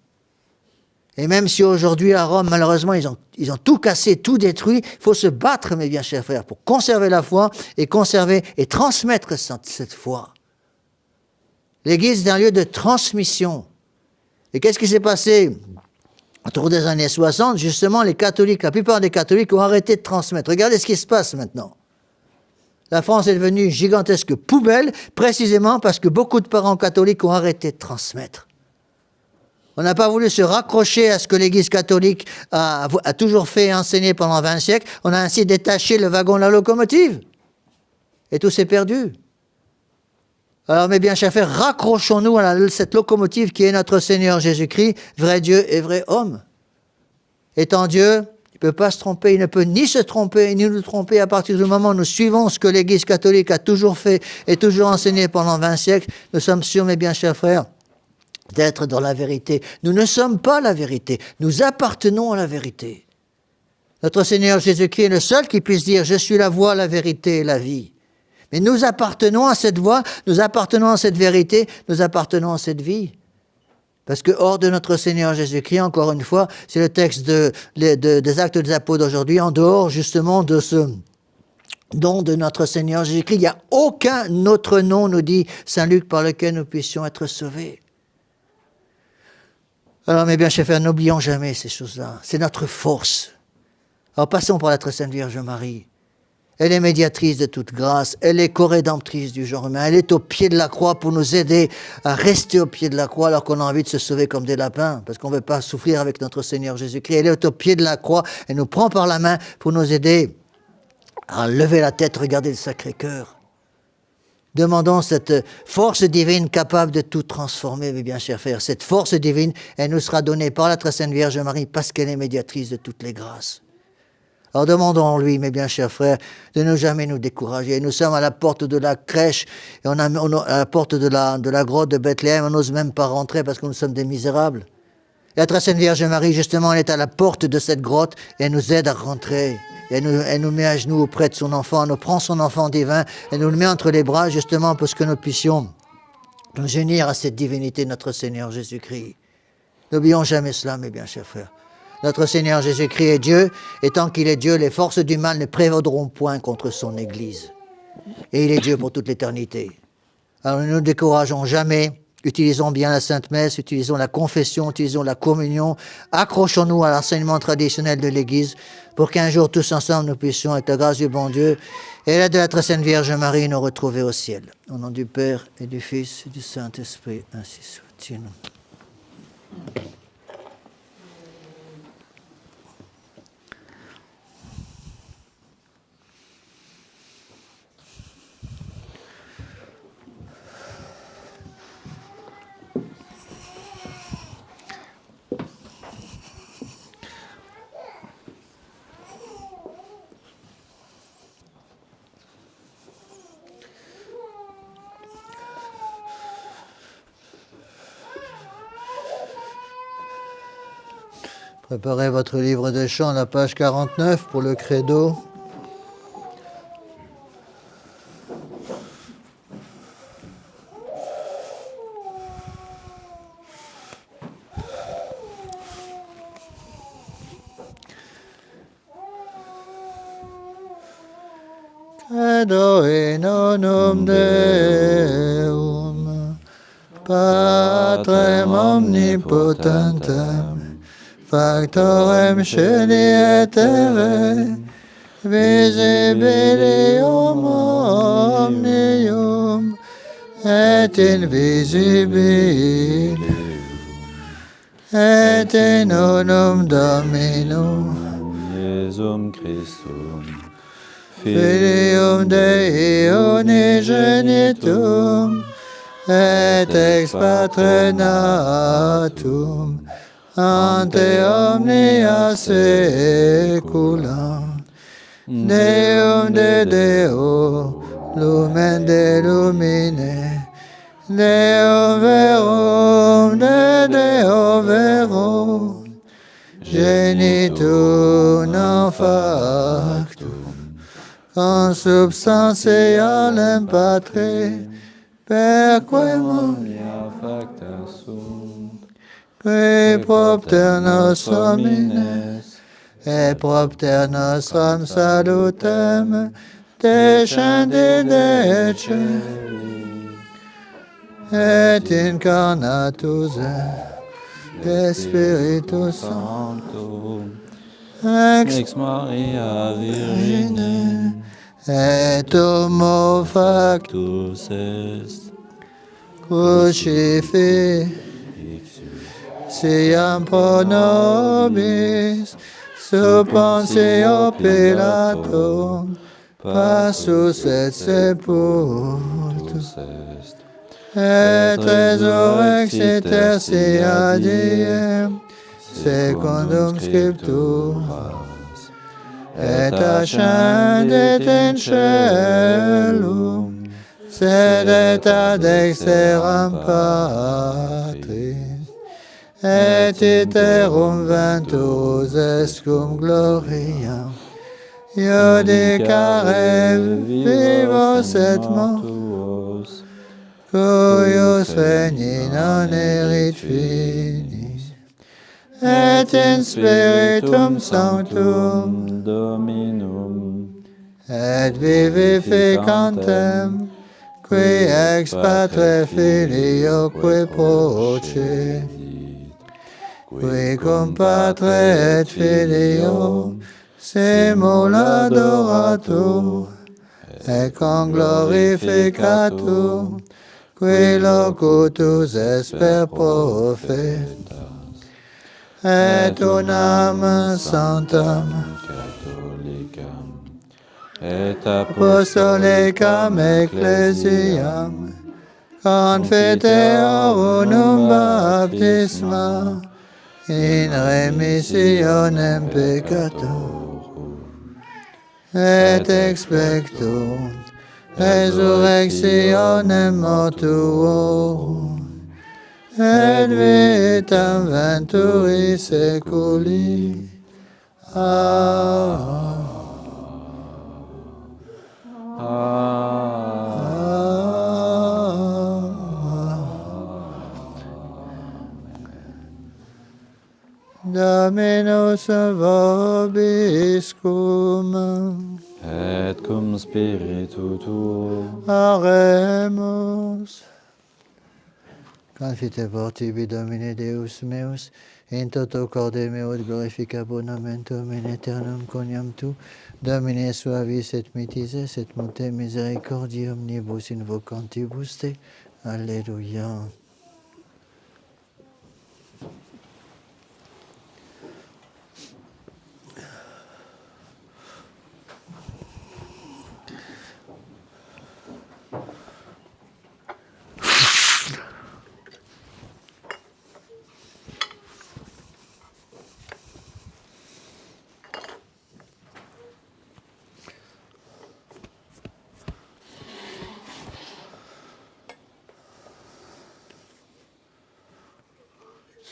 A: Et même si aujourd'hui à Rome, malheureusement, ils ont tout cassé, tout détruit, il faut se battre, mes bien chers frères, pour conserver la foi et conserver et transmettre cette foi. L'Église est un lieu de transmission. Et qu'est-ce qui s'est passé autour des années 60? Justement, les catholiques, la plupart des catholiques ont arrêté de transmettre. Regardez ce qui se passe maintenant. La France est devenue une gigantesque poubelle, précisément parce que beaucoup de parents catholiques ont arrêté de transmettre. On n'a pas voulu se raccrocher à ce que l'Église catholique a toujours fait et enseigné pendant 20 siècles. On a ainsi détaché le wagon de la locomotive. Et tout s'est perdu. Alors, mes bien chers frères, raccrochons-nous à cette locomotive qui est notre Seigneur Jésus-Christ, vrai Dieu et vrai homme. Étant Dieu, il ne peut pas se tromper, il ne peut ni se tromper, ni nous tromper à partir du moment où nous suivons ce que l'Église catholique a toujours fait et toujours enseigné pendant 20 siècles. Nous sommes sûrs, mes bien chers frères, d'être dans la vérité. Nous ne sommes pas la vérité, nous appartenons à la vérité. Notre Seigneur Jésus-Christ est le seul qui puisse dire « Je suis la voie, la vérité et la vie ». Mais nous appartenons à cette voie, nous appartenons à cette vérité, nous appartenons à cette vie. Parce que hors de notre Seigneur Jésus-Christ, encore une fois, c'est le texte des Actes des Apôtres d'aujourd'hui, en dehors justement de ce don de notre Seigneur Jésus-Christ, il n'y a aucun autre nom, nous dit Saint Luc, par lequel nous puissions être sauvés. Alors, mes bien chers frères, n'oublions jamais ces choses-là. C'est notre force. Alors, passons par la très sainte Vierge Marie. Elle est médiatrice de toute grâce, elle est co-rédemptrice du genre humain, elle est au pied de la croix pour nous aider à rester au pied de la croix alors qu'on a envie de se sauver comme des lapins, parce qu'on ne veut pas souffrir avec notre Seigneur Jésus-Christ. Elle est au pied de la croix, elle nous prend par la main pour nous aider à lever la tête, regarder le Sacré-Cœur. Demandons cette force divine capable de tout transformer, mes bien chers frères. Cette force divine, elle nous sera donnée par la très sainte Vierge Marie parce qu'elle est médiatrice de toutes les grâces. Alors demandons-lui, mes bien chers frères, de ne jamais nous décourager. Nous sommes à la porte de la crèche, et à la porte de la grotte de Bethléem, on n'ose même pas rentrer parce que nous sommes des misérables. Et la très sainte Vierge Marie, justement, elle est à la porte de cette grotte et elle nous aide à rentrer. Et elle nous met à genoux auprès de son enfant, elle nous prend son enfant divin, elle nous le met entre les bras, justement, pour que nous puissions nous unir à cette divinité de notre Seigneur Jésus-Christ. N'oublions jamais cela, mes bien chers frères. Notre Seigneur Jésus-Christ est Dieu, et tant qu'il est Dieu, les forces du mal ne prévaudront point contre son Église. Et il est Dieu pour toute l'éternité. Alors ne nous décourageons jamais, utilisons bien la Sainte Messe, utilisons la confession, utilisons la communion, accrochons-nous à l'enseignement traditionnel de l'Église, pour qu'un jour tous ensemble nous puissions, avec la grâce du bon Dieu, et l'aide de la très sainte Vierge Marie, nous retrouver au ciel. Au nom du Père, et du Fils, et du Saint-Esprit, ainsi soit-il. Préparez votre livre de chant à la page 49 pour le credo. Credo in nonum Deum, Patrem omnipotentem, Factorem Sceli et Terrae, visibilium omnium, et invisibilium, et in nonum Dominum,
B: Iesum Christum,
A: Filium Dei unigenitum, et ex Patre natum, ante omnia saecula, Deum de Deo, lumen de lumine, Deum verum de Deo verum, genitum non factum, consubstantialem Patre, perque
B: omnia facta sunt,
A: qui propter nos homines, et propter nostram salutem, descendi de celi, et incarnatus
C: Spiritus
B: Sancto,
C: ex
B: ex Maria Virgine,
C: et homo
B: factus est,
C: crucifixus siam pro nobis sub Pontio Pilato passus et sepultus
B: est,
C: et resurrexit tertia diem secundum scripturas et ascendit in caelum sedet ad dexteram Patris et iterum ventus est cum gloria iudicare vivos et mortuos cuius regni non erit finis et in spiritum sanctum
B: Dominum,
C: et vivificantem qui ex patre filioque procedit qui cum patre et filio simul adoratur et con glorificatur qui locutus est per profetas et unam sanctam
B: Catholicam, et
C: apostolicam ecclesiam confiteor unum baptisma in remissionem peccatorum et expectum resurrectionem mortuorum et vitam venturi seculi. Amen. Dominus vobiscum,
B: et cum spiritu tuo,
C: oremus. Confite por tibi, Domine Deus meus, in toto corde meo et glorifica bonamentum in aeternum coniam tu, Domine suavis et mitises et mute misericordiae omnibus invocantibus te. Alleluia.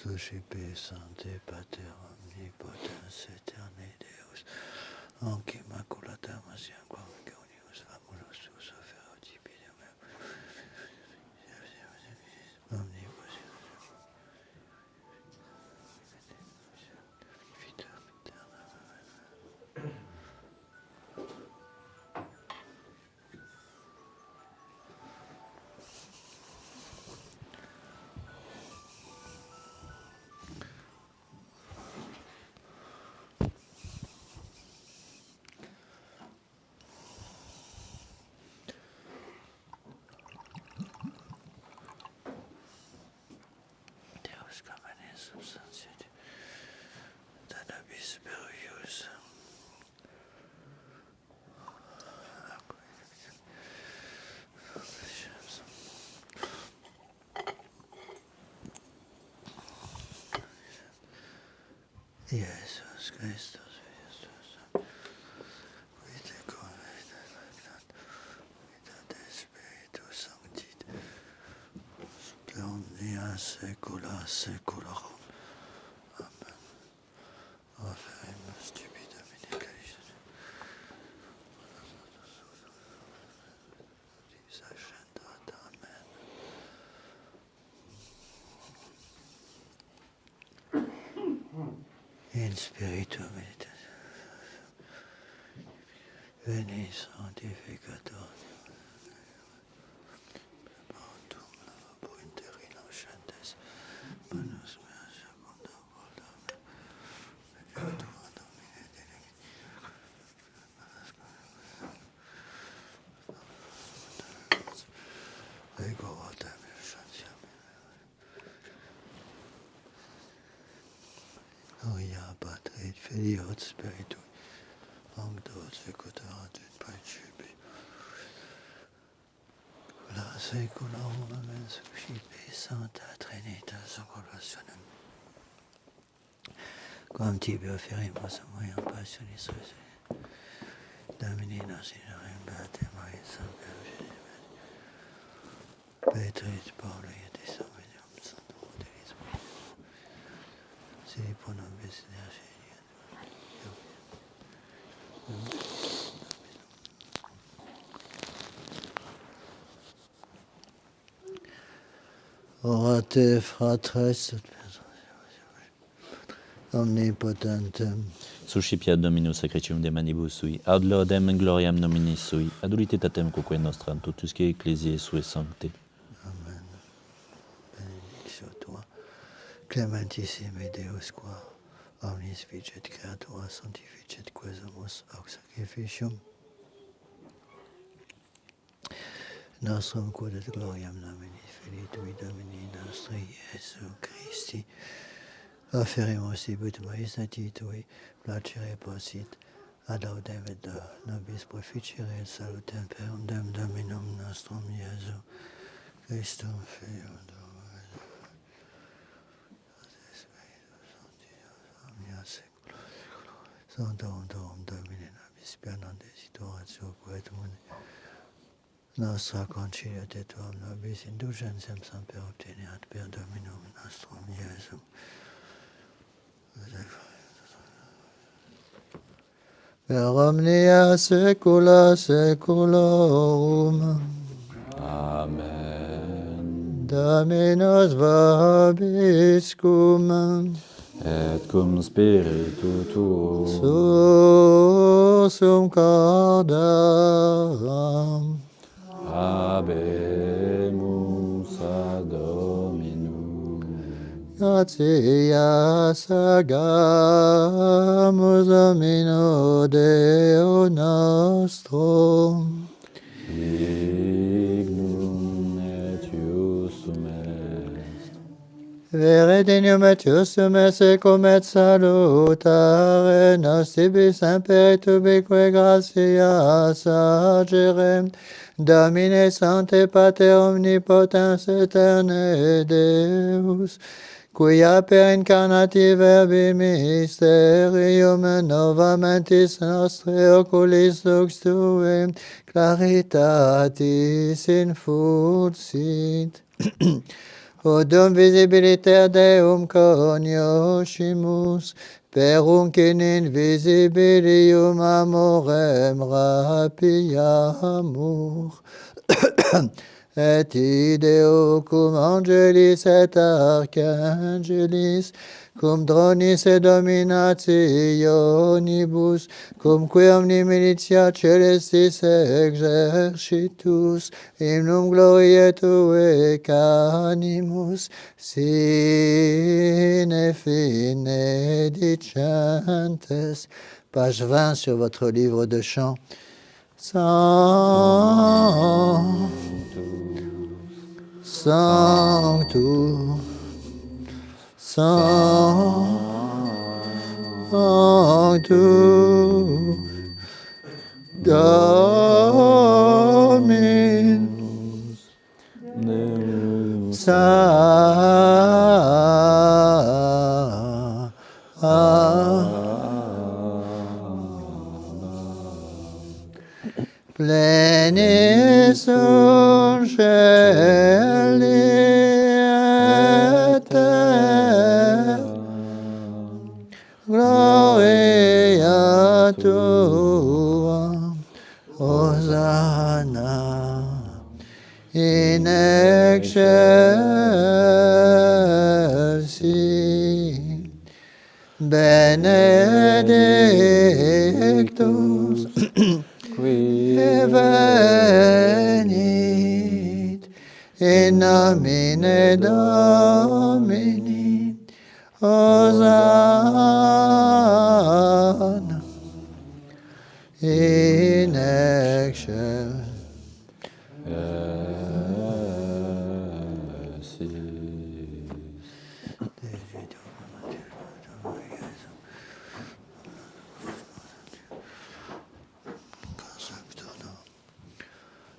C: Suscipe Sancte Pater omnipotens aeterni Deus, anque immaculata Maria quam unius famulos tuus offero tibi omnibus vitam aeterna. Deus communis substantiae Tadabis spurius Jesus Christus, qui te convertit et Spiritus Sancti, omnia saecula saeculorum. Amen. Oferimus tibi, Domine, calice ascendat. Amen. In spiritu meditate. Veni sanctificator. Preparatum lavabo interina shantes. Manus meas Gloria Patri et Filii et Spiritui, Sancto seculorum et principi, la saeculorum amen, suscipe Sancta Trinitas Sacrosationem. Quam tibi offerimus amoiam passionis Christi, Domini nos in rem Beate Maria Sancta Petrit Pauli et Sanctum Sanctum Delis Si pro nobis Orate fratres omnipotentem
B: Suscipiat Dominus sacritium de manibus sui, ad laudem gloriam nominis sui, ad utilitatem quoque nostram totusque ecclesiae sue sancte.
C: Amen. Benedictio tua, clementissime Deus qua, omnis vicet creatura sanctificet quesumus aux sacrificium nostrum quod et gloriam nominis Filii Tui Domini nostri Iesu Christi. Offerimus ibut maestati Tui, placere possit, ad laudem et nobis proficere et salutem perundem Dominum nostrum Iesu Christum Filio Deo. Sanctorum Domine nobis pianam desideratio quod mundi nostra concilia te tuam nobis indulgentiam semper obteniat per Dominum nostrum Iesu. Per omnia saecula saeculorum.
B: Amen.
C: Dominus vobiscum.
B: Et cum spiritu tuo.
C: Sursum cordaram.
B: Habemus ad Dominum.
C: Gratias agamus Domino Deo nostrum.
B: Dignum et iusum est.
C: Vere dignum et iustum est cum et salutare nos tibi semper et ubique gratias agere. Domine Sancte Pater omnipotens aeterne Deus, quia per incarnati verbi mysterium novamentis nostre oculis lux Tui claritatis infulsit. Odum visibiliter Deum cognoscimus, perum in invisibilium amorem rapiamur. Et ideo cum angelis et archangelis, cum dronis et dominationibus, cum omni militia celestis exercitus, hymnum gloriae Tuae canimus, sine fine dicentes. Page 20 sur votre livre de chants. Sanctus, Sanctus, Dominus, Plenis ungeli et gloria Tua, Hosanna in excelsis, benedictus
B: Qui
C: venit in nomine Domini, Hosanna in excelsis.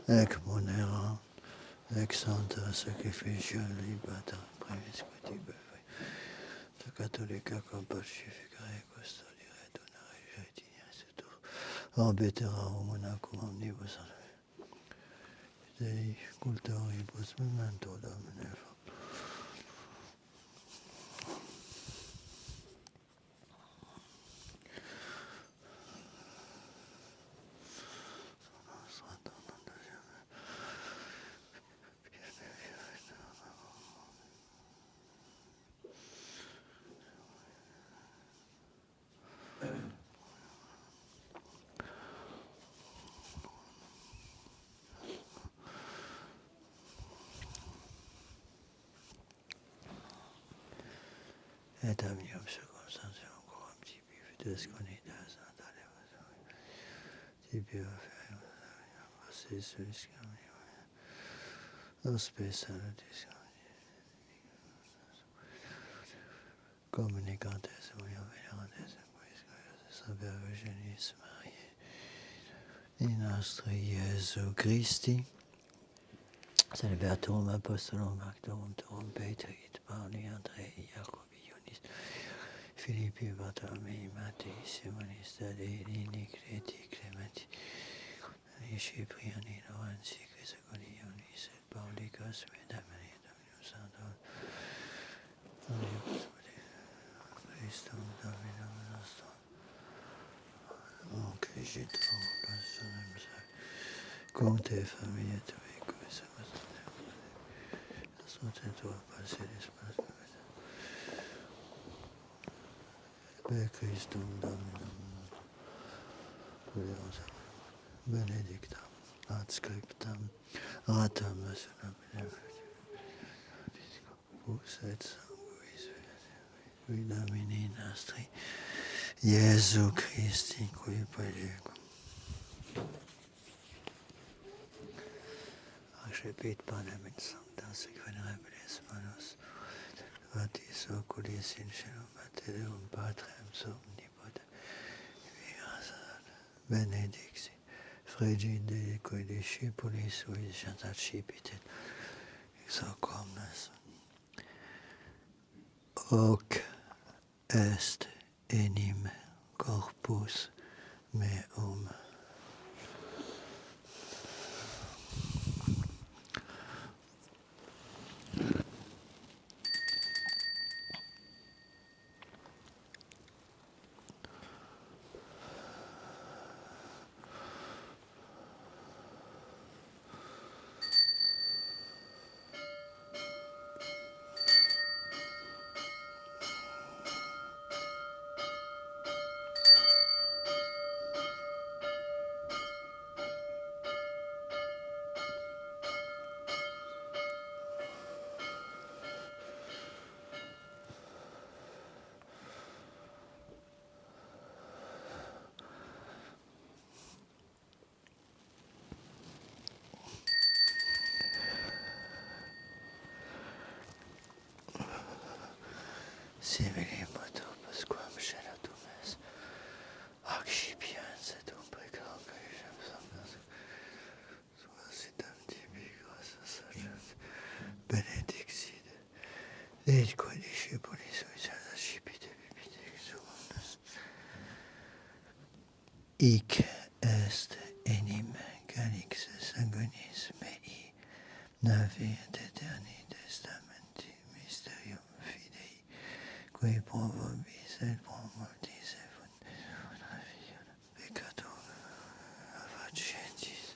A: Ec monera, ex santa sacrificio libata praescutibile, cattolica compacificare custodire donare jetinia setur, arbitera homonacum omnibus Dei cultoribus memento Domine. Et omnium circumstantium quorum tibi fides conitas ad tibi passis ospe salutis communicantes mio venerantes saber Virginis Mariae in nostri Iesu Christi Salvatum apostolum actorum tuum Petri et Pauli Andrei Jacobi Ionis Philippi Bartolomei Mattei Simonis Tadei Creti Clementi Cipriani Lorenzi Crisacoli Ionis et Pauli Cosme Damani Dominus Sanctorum Christum Dominum nostrum Crescitur Pastorem Cum te familia tui cum samas Assunte tua pasilis Per Christum Dominum benedictam adscriptam atam Episcopus et sanguis qui Domini nostri Iesu Christi qui predilecum Accepit panem in sancta sequenerabilis manus Vatis oculis in celum Deum Patrem omnipotent benedixi frigide cui discipulis sui accipit ex hoc omnes hoc est enim corpus meum simili motopus quam scenatum est accipiens et umbrical caesam somnos suasitam tibi gracias benedixit et quae discipulis sui accipit bibit ex omnes hic est enim calix sanguinis mei navi et aeterni testamenti mysterium fidei qui pro vobis et pro multis et peccator facientis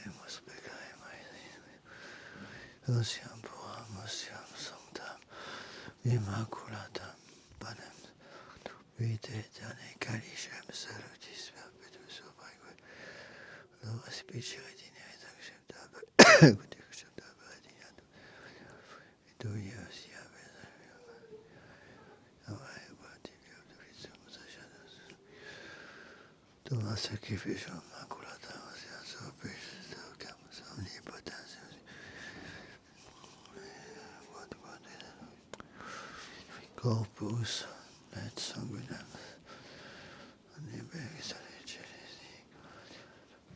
A: Oremus peccae Osiam puram, osiam sanctam, immaculatam, panem, vite aeternae calicem salutis perpetuus obraque, loris picere dinerit acceptabile, ut acceptabile retinatum, et tuius iabes avae partilio dulicimus achados, Toma sacrificium maculatam, osiam sorpes, tocamus omnipotens, corpus et sanguinem liberis aleceris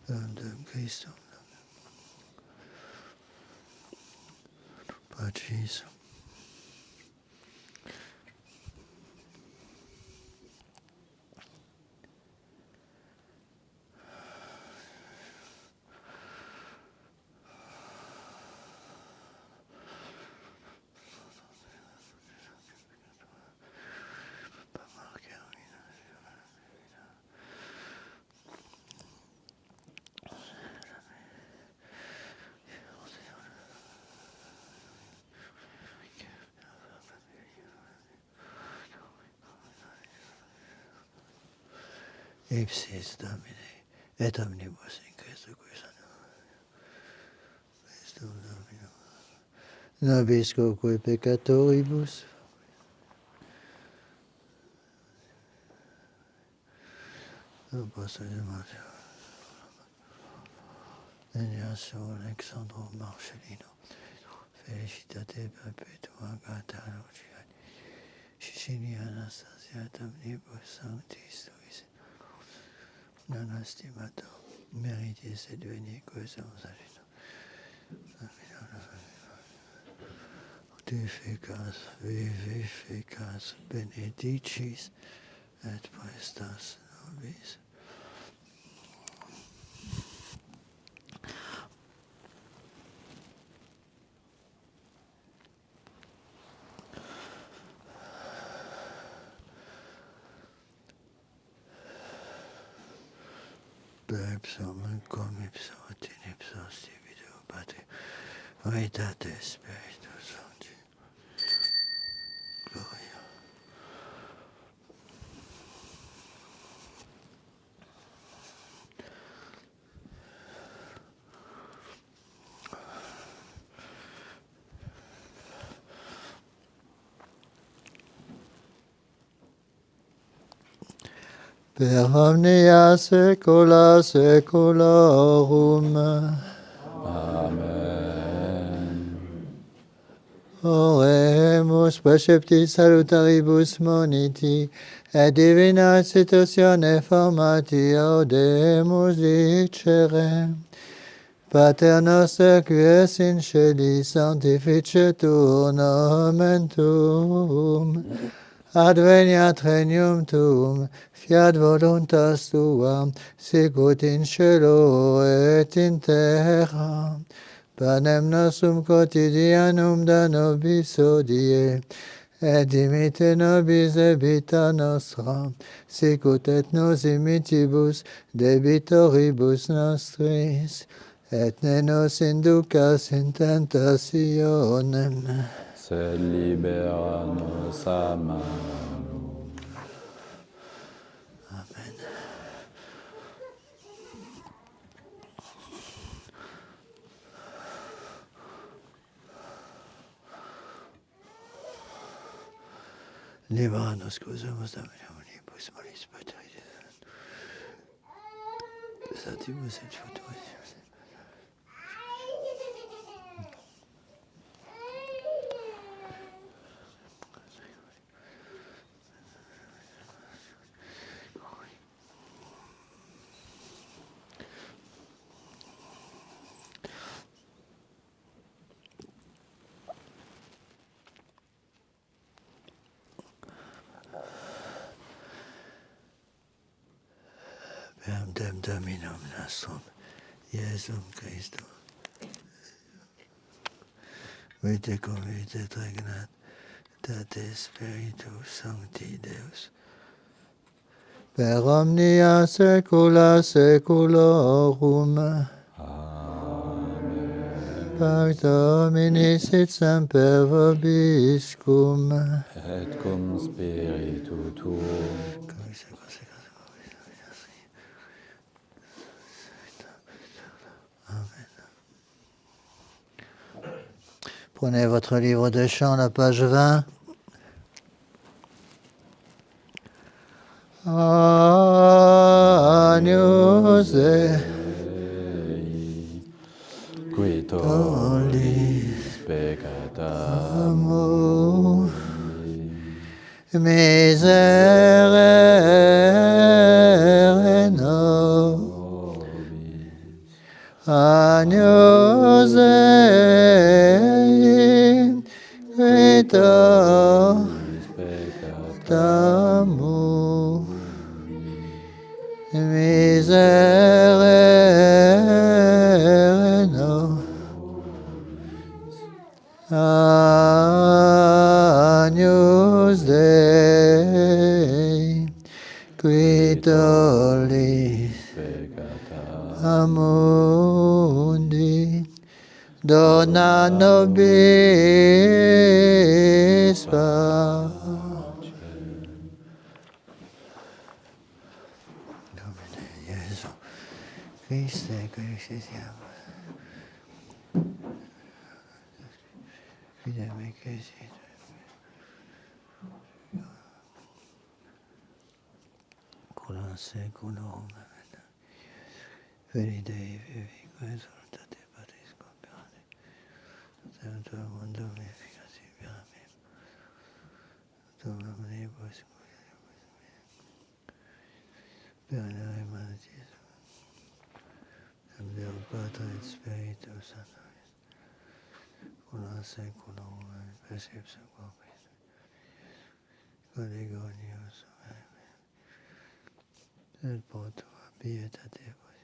A: Deum Christum Pacis Ipsis Domine et omnibus in Christo quis Christum Domino nobis quoque peccatoribus Ignatius Alexandro Marcellino Felicitate perpetua Gata Luciani Sicilia Anastasia et omnibus sanctis tuis non estimato meritis et veni quosum sagito Vivificas, vivificas, benedicis et prestas nobis. Per ipsum cum ipso et in ipso stibido Patri, Veritate Spiritus Sancti. Gloria. Per omnia saecula saeculorum. Oremus preceptis salutaribus moniti, et divina institutione formati audemus dicere. Pater noster qui es in celis, sanctificetur nomen tuum. Adveniat regnum tuum, fiat voluntas tua, sicut in cielo et in terra. Panem nostrum quotidianum da nobis hodie, et dimitte nobis debita nostra, sicut et nos imitibus debitoribus nostris, et ne nos inducas in tentationem,
B: sed libera nos a malo.
A: Amen. Libera nos causamus Domine omnibus malis pateri. Satimus et futuris. Per dem Dominum nostrum, Iesum Christum, vite cum vite regnat, Tate Spiritus Sancti Deus, per omnia saecula saeculorum.
B: Amen.
C: Pax Domini sit semper vobiscum.
B: et cum spiritu tuum.
A: Prenez votre livre de chant, la page 20. Agnus Dei,
B: Qui tollis peccata
A: amour, miserere nobis. Agnus Dei, qui tollis peccata amour, miserere nobis. Agnus Dei, qui tollis
B: peccata
A: mundi, dona nobis pace. Domine Gesù Christe, Christe siamo. Fidemi che siete. Culo seculum. Veni Dei vivi, exultate Patris compiate. Santo mundo efficaci pianem. Domum omnibus per noi malicis. Em Deo Pater et Spiritus Sanctus. Culo seculum perceptum quoquis. Codigo Deus. Et potua pietate voi.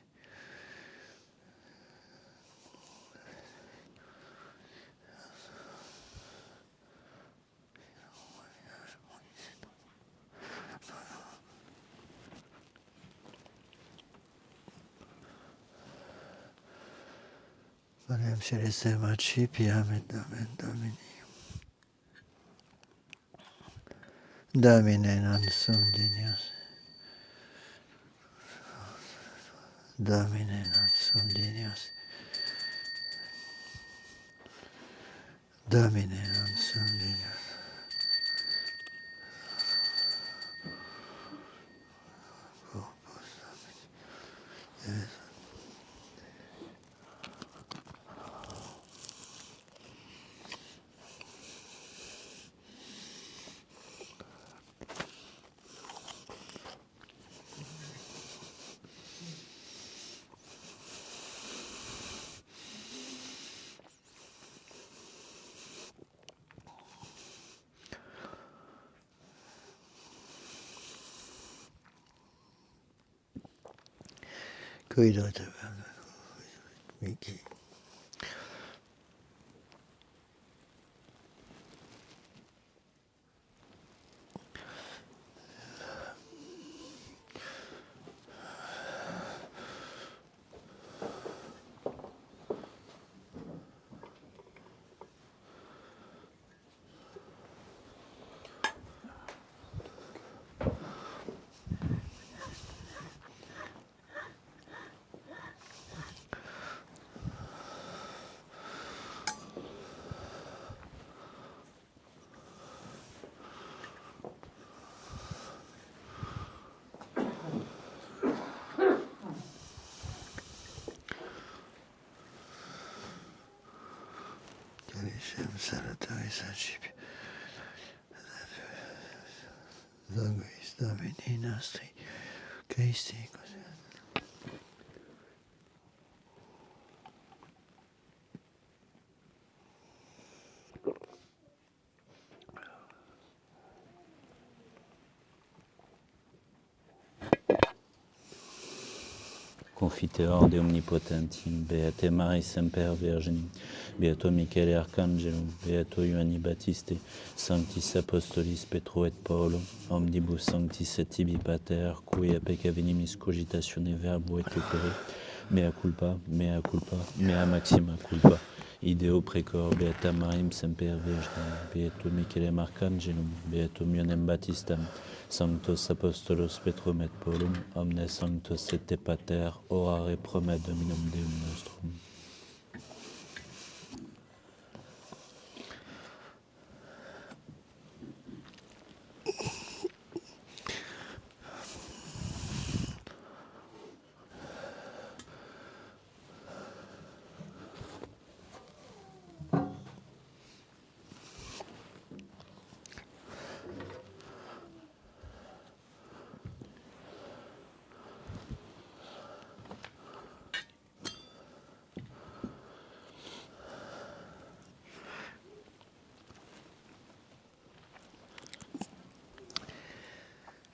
A: Panem Celestem accipiam et Amen Domini. Domine non sum dignos. Domine non sum dignos. Domine non sum dignos. Corpus Domini. Cuidate, Miki. Calicem salutaris accipi. Sanguis Domini nostri, Christi.
B: Confiteor de omnipotentim, Beate Maris Semper Virginim, Beato Michele Archangelum, Beato Ioanni Baptiste, Sanctis Apostolis Petro et Paulo, Omnibus Sanctis et Tibi Pater, cui apec avenimis cogitatione verbo et opere, mea culpa, mea maxima culpa, Ideo precor beata Mariam semper Virginem, beatum Michaelem Arcangelum, beatum Ioannem Baptistam, sanctos apostolos Petrum et Paulum, omnes sanctos et te pater, orare promet Dominum Deum nostrum.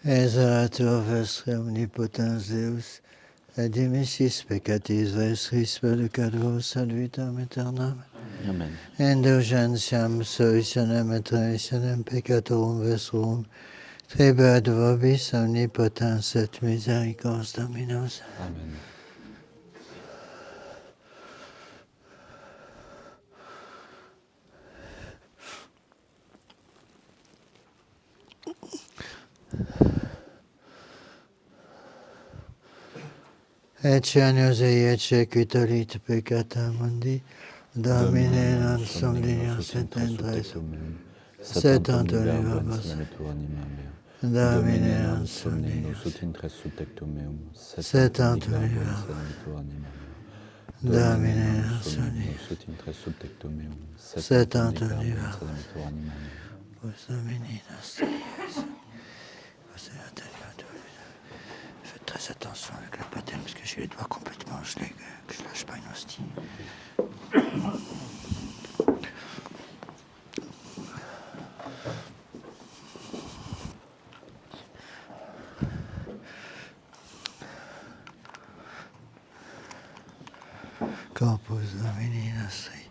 C: Exalator vestre omnipotens Deus, et dimissis peccatis vestris peccados salvitam aeternam.
B: Amen.
C: Indulgentiam solutionem et remissionem peccatorum vestrum, tribuat vobis omnipotens et misericords Dominus.
B: Amen.
C: Ecce agnus ei ecce quitalit peccata mundi, Domine non sum dignos et entres, sed tanto libabas. Domine non sum dignos, sed tanto libabas. Domine non sum dignos, sed tanto libabas. Post Domini nostri Iesu. Faites très attention avec le baptême parce que j'ai les doigts complètement gelés, que je lâche pas une hostie. Corpus Domini nostri,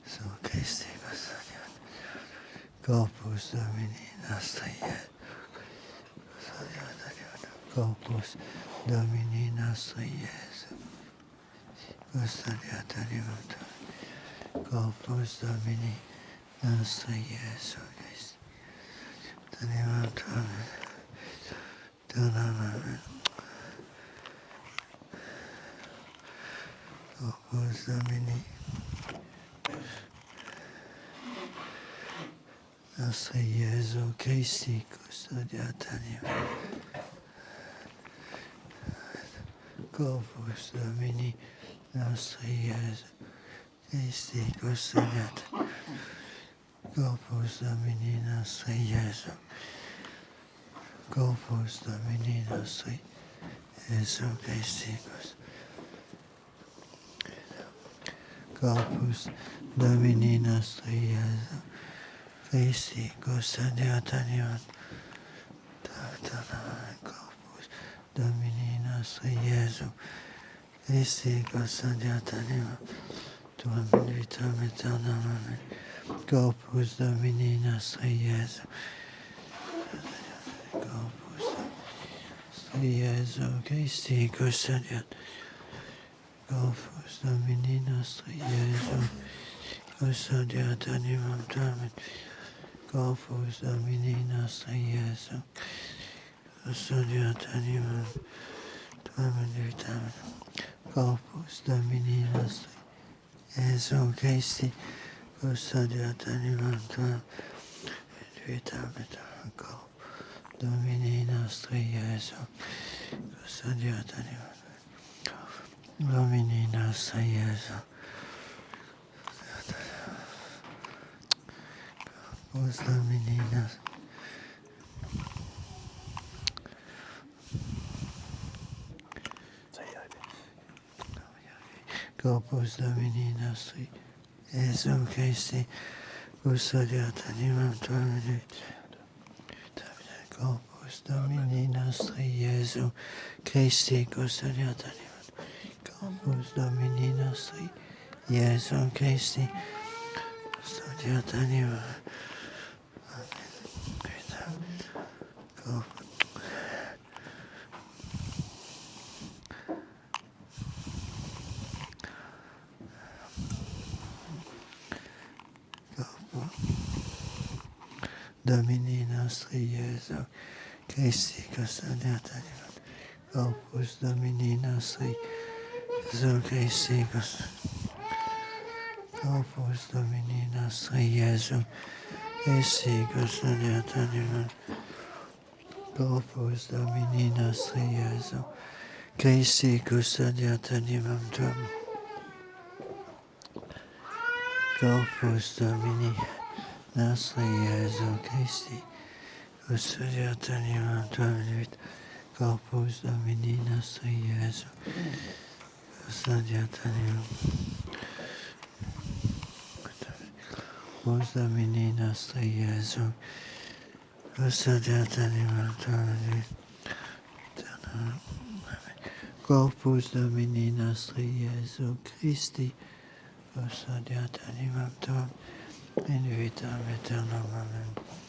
C: su Christi custodiat. Corpus Domini nostri, Corpus Domini nostri Iesu, custodiat animatum. Corpus Domini nostri Iesu Christi, animatum. Amen. Corpus Domini nostri Iesu Christi, custodiat animatum. Corpus Domini nostri Iesu Christi, custodiat. Corpus Domini nostri Iesu. Corpus Domini nostri Iesu Christi, Corpus Domini nostri Iesu Christi, custodiat animatum. Corpus Domini nostri Iesu Christi, custodiat animatum. Tuam in vitam aeternam. Amen. Corpus Domini nostri Iesu. Corpus Domini Iesu Christi, custodiat. Corpus Domini nostri Iesu, custodiat animam tuam. Corpus Domini nostri Iesu, custodiat animam tuam in vitam. Corpus Domini nostri Iesu Christi, custodiat animam tuam in vitam aeternam. Corpus Domini nostri Iesu, custodiat animam. Domini nostri Iesu. Corpus Domini nostri. Corpus Domini nostri Iesu Christi, custodiat animam tuam in vitam. Corpus Domini nostri Iesu Christi, custodiat animam. Corpus Domini nostri Iesu Christi, custodiat animam.
A: Domini nostri Iesu Christi, custodiata di Corpus Domini nostri Gesù Christi, Corpus Domini nostri Gesù Christi, custodiata di Corpus Domini nostri Gesù Christi, custodiata di Corpus Domini nostri Gesù Christi, custodiata di Corpus Domini nostri Gesù custodiata di Corpus Domini nostri Gesù custodiata di Corpus Domini nostri Gesù Christi, custodiata di in vita eterna. Amen.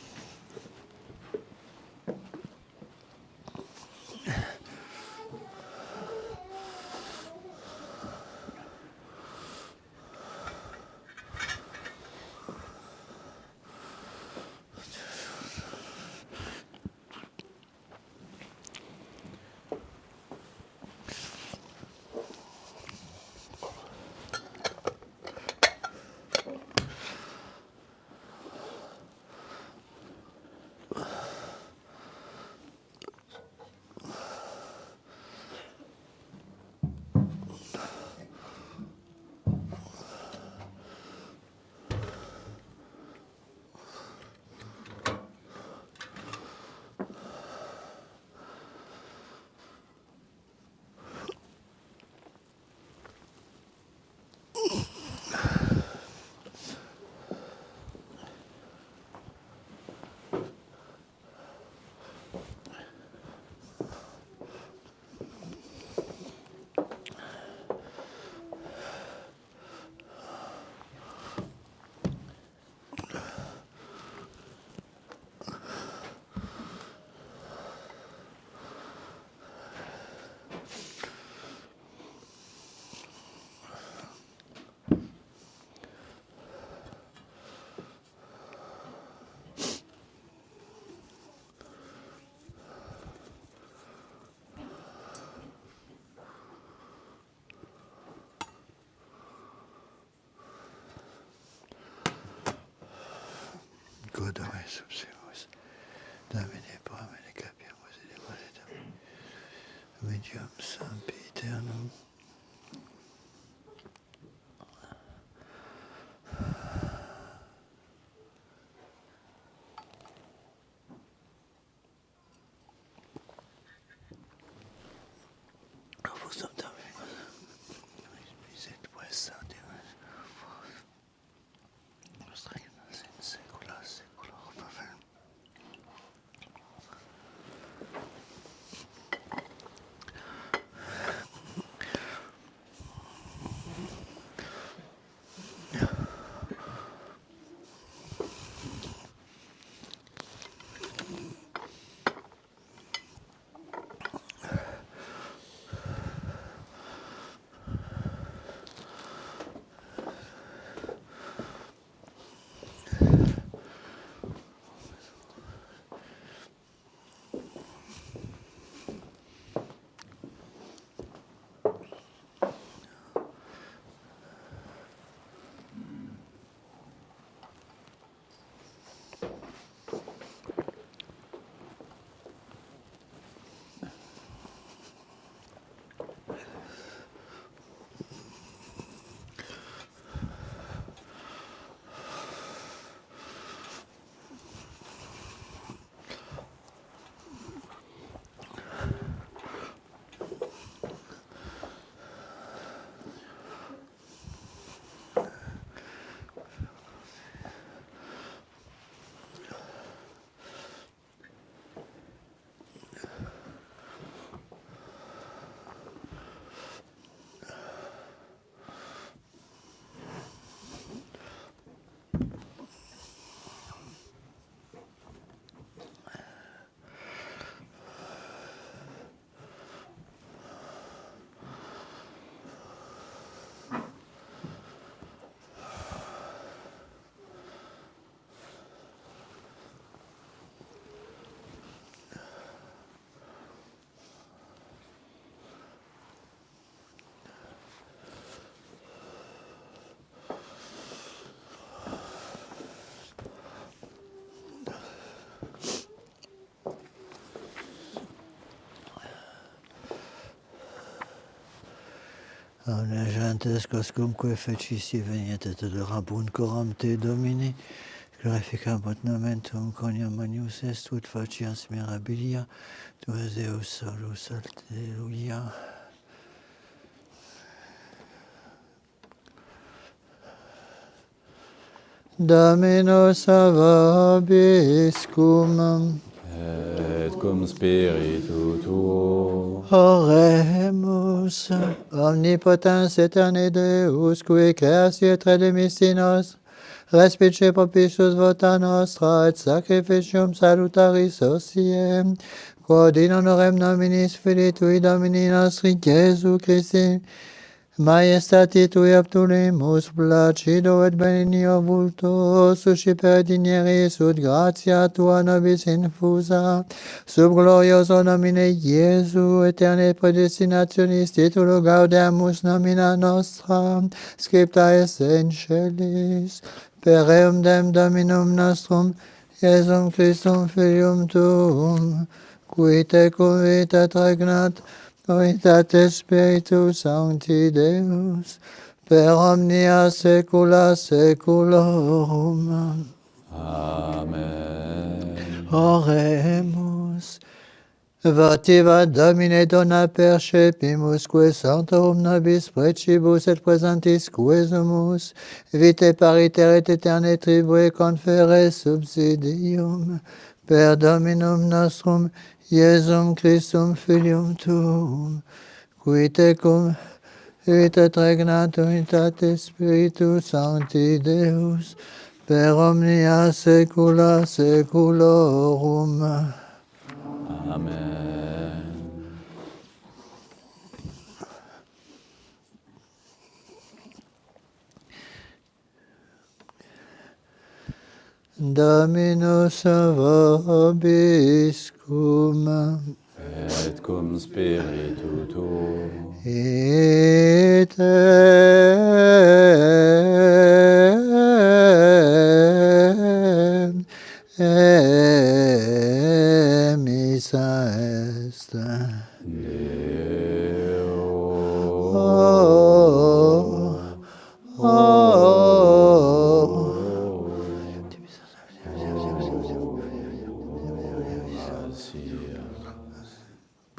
A: Godare subsimus, Domine promene capiamus et demonetam, medium sempiternum. Omne gentes quoscumque fecisti veniet et adorabun coram te Domini, glorificabit nomen tuum coniam manius est, ut facias mirabilia, tu es Deus salus, alleluia. Dominus vobiscum.
B: Et cum spiritu tuo.
A: Oremus, omnipotens aeterne Deus, qui creasti et redemisti nos, respice propitius vota nostra, et sacrificium salutaris osiem, quod in honorem nominis Filii Tui Domini nostri Iesu Christi, Maestati Tui obtulimus, placido et benignio vulto, suscipere digneris ut gratia Tua nobis infusa, sub glorioso nomine Iesu, eterne predestinationis titulo gaudeamus nomina nostra, scripta es in celis, per eum dem Dominum nostrum, Iesum Christum Filium Tuum, qui tecum vitat regnat, Unitate Spiritus Sancti Deus, per omnia saecula saeculorum.
B: Amen.
A: Oremus. Votiva Domine dona percepimus, que sanctorum nobis precibus et presentis quesumus, vitae pariter et aeterne tribue confere subsidium, per Dominum nostrum, Iesum Christum Filium Tuum, qui tecum vitat regnat unitate Spiritus Sancti Deus, per omnia saecula saeculorum.
B: Amen.
A: Dominus vobiscum.
B: Et cum spiritu tuo.
A: Missa est.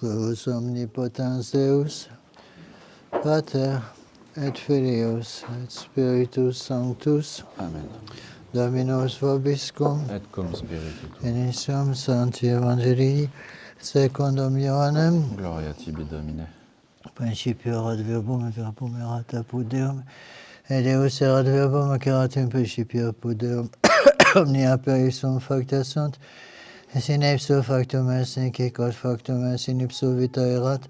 A: Deus omnipotens Deus, Pater et Filius et Spiritus Sanctus,
B: Amen.
A: Dominus vobiscum,
B: Et cum spiritu tuo.
A: initium Sancti Evangelii, secundum Ioannem,
B: Gloria tibi, Domine.
A: principio erat verbum, et verbum erat apud Deum, et Deus erat verbum, et erat in principio apud Deum, omnia per ipsum facta sunt, et sine ipso factum est, nec quod factum est, in ipso vita erat,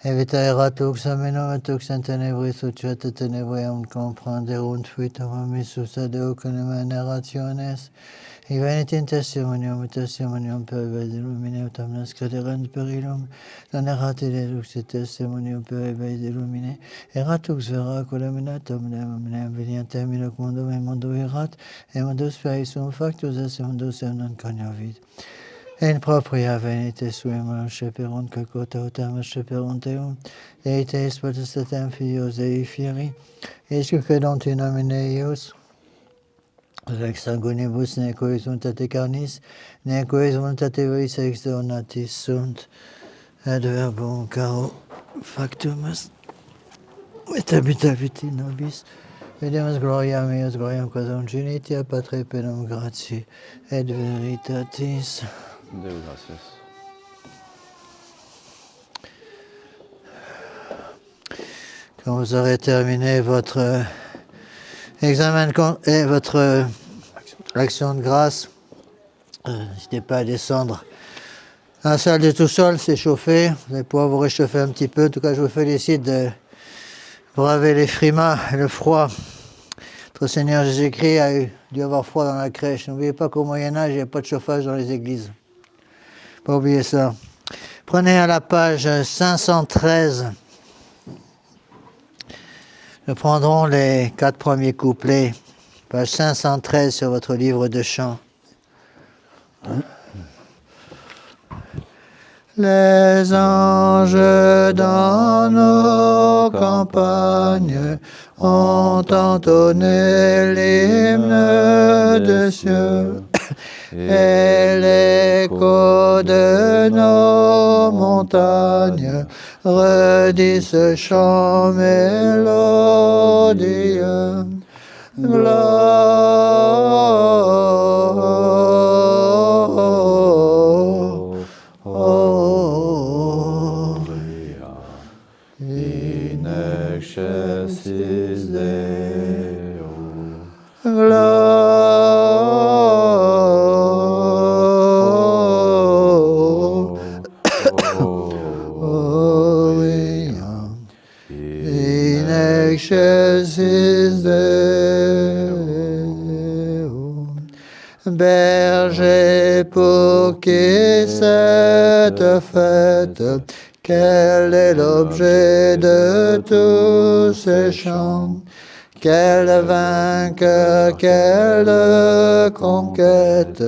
A: et vita erat luxamenum, et lux in tenebris utriat, et tenebrium comprenderunt, fuitum amisus ad Deo conem generationes, et venit in testimonium, et testimonium per ebei lumine, ut omnes crederent per illum, donerat ide lux et testimonium per ebei lumine, erat lux vera colaminat omnem, omnem veniantem in hoc mundum, et mundo erat, et mundus per ipsum factus est, et mundus em non cognovit. In propria venite suum sceperunt cacota utam sceperunt eum, deiteis potestatem filios Dei fieri, isque credont in nomine eius, rex sanguinibus nequeis voluntate carnis, nequeis voluntate vis ex donatis sunt, ad verbum caro factum est, et habitavit in nobis, videmus gloriam eius, gloriam quas ungenitia, Patre penum gratiae et veritatis.
B: Deo gratias.
A: Quand vous aurez terminé votre examen et votre action de grâce, n'hésitez pas à descendre dans la salle de tout seul, s'échauffer. Vous allez pouvoir vous réchauffer un petit peu. En tout cas, je vous félicite de braver les frimas et le froid. Notre Seigneur Jésus-Christ a dû avoir froid dans la crèche. N'oubliez pas qu'au Moyen-Âge, il n'y a pas de chauffage dans les églises. Pas oublier ça. Prenez à la page 513. Nous prendrons les 4 premiers couplets, page 513 sur votre livre de chants.
C: Les anges dans nos campagnes ont entonné l'hymne des cieux, et l'écho de nos montagnes redit ce chant mélodieux.
B: Gloria in excelsis Deo.
C: Gloria in excelsis Deo. Berger, pour qui cette fête, quel est l'objet de tous ces chants? Quel vainqueur, quelle conquête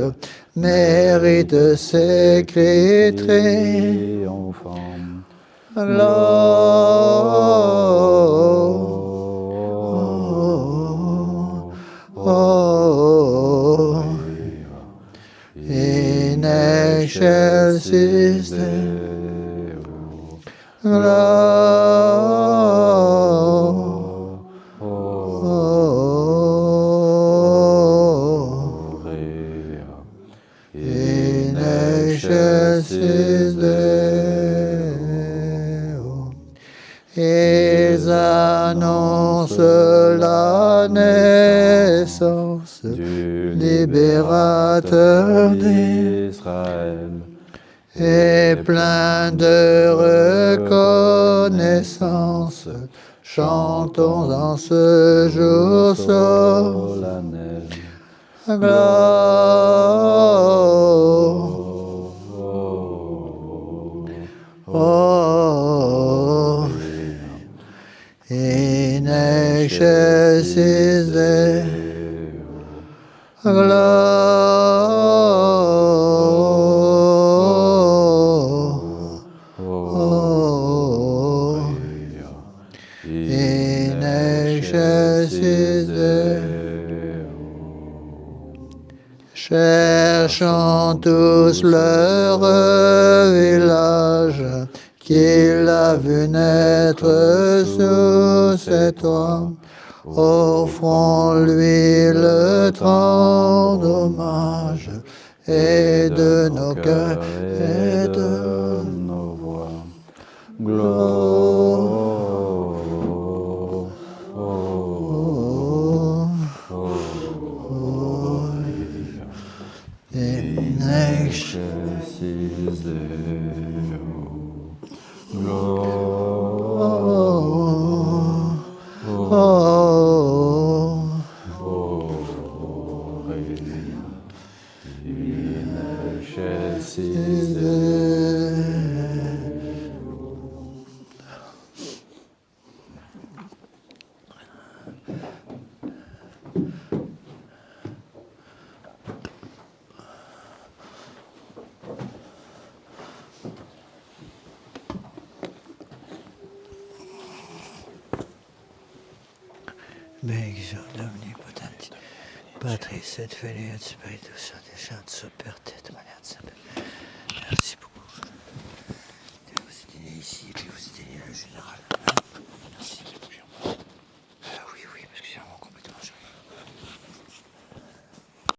C: mérite ces cris triomphants? In excelsis in excelsis Deo. Ils annoncent la naissance
B: Du
C: libérateur
B: d'Israël,
C: et plein de reconnaissance, chantons en ce jour
B: solennel.
C: Gloire in excelsis Deo. In excelsis Deo. Cherchons tous leur village qu'il a vu naître sous ses toits. Offrons-lui le temps d'hommage et de nos cœurs et de
B: nos voix. Gloire.
C: in
B: excelsis Deo. In excelsis
C: Benedictum omnipotenti, Patris et Filii et Spiritus Sancti, Super Tête, Merci beaucoup.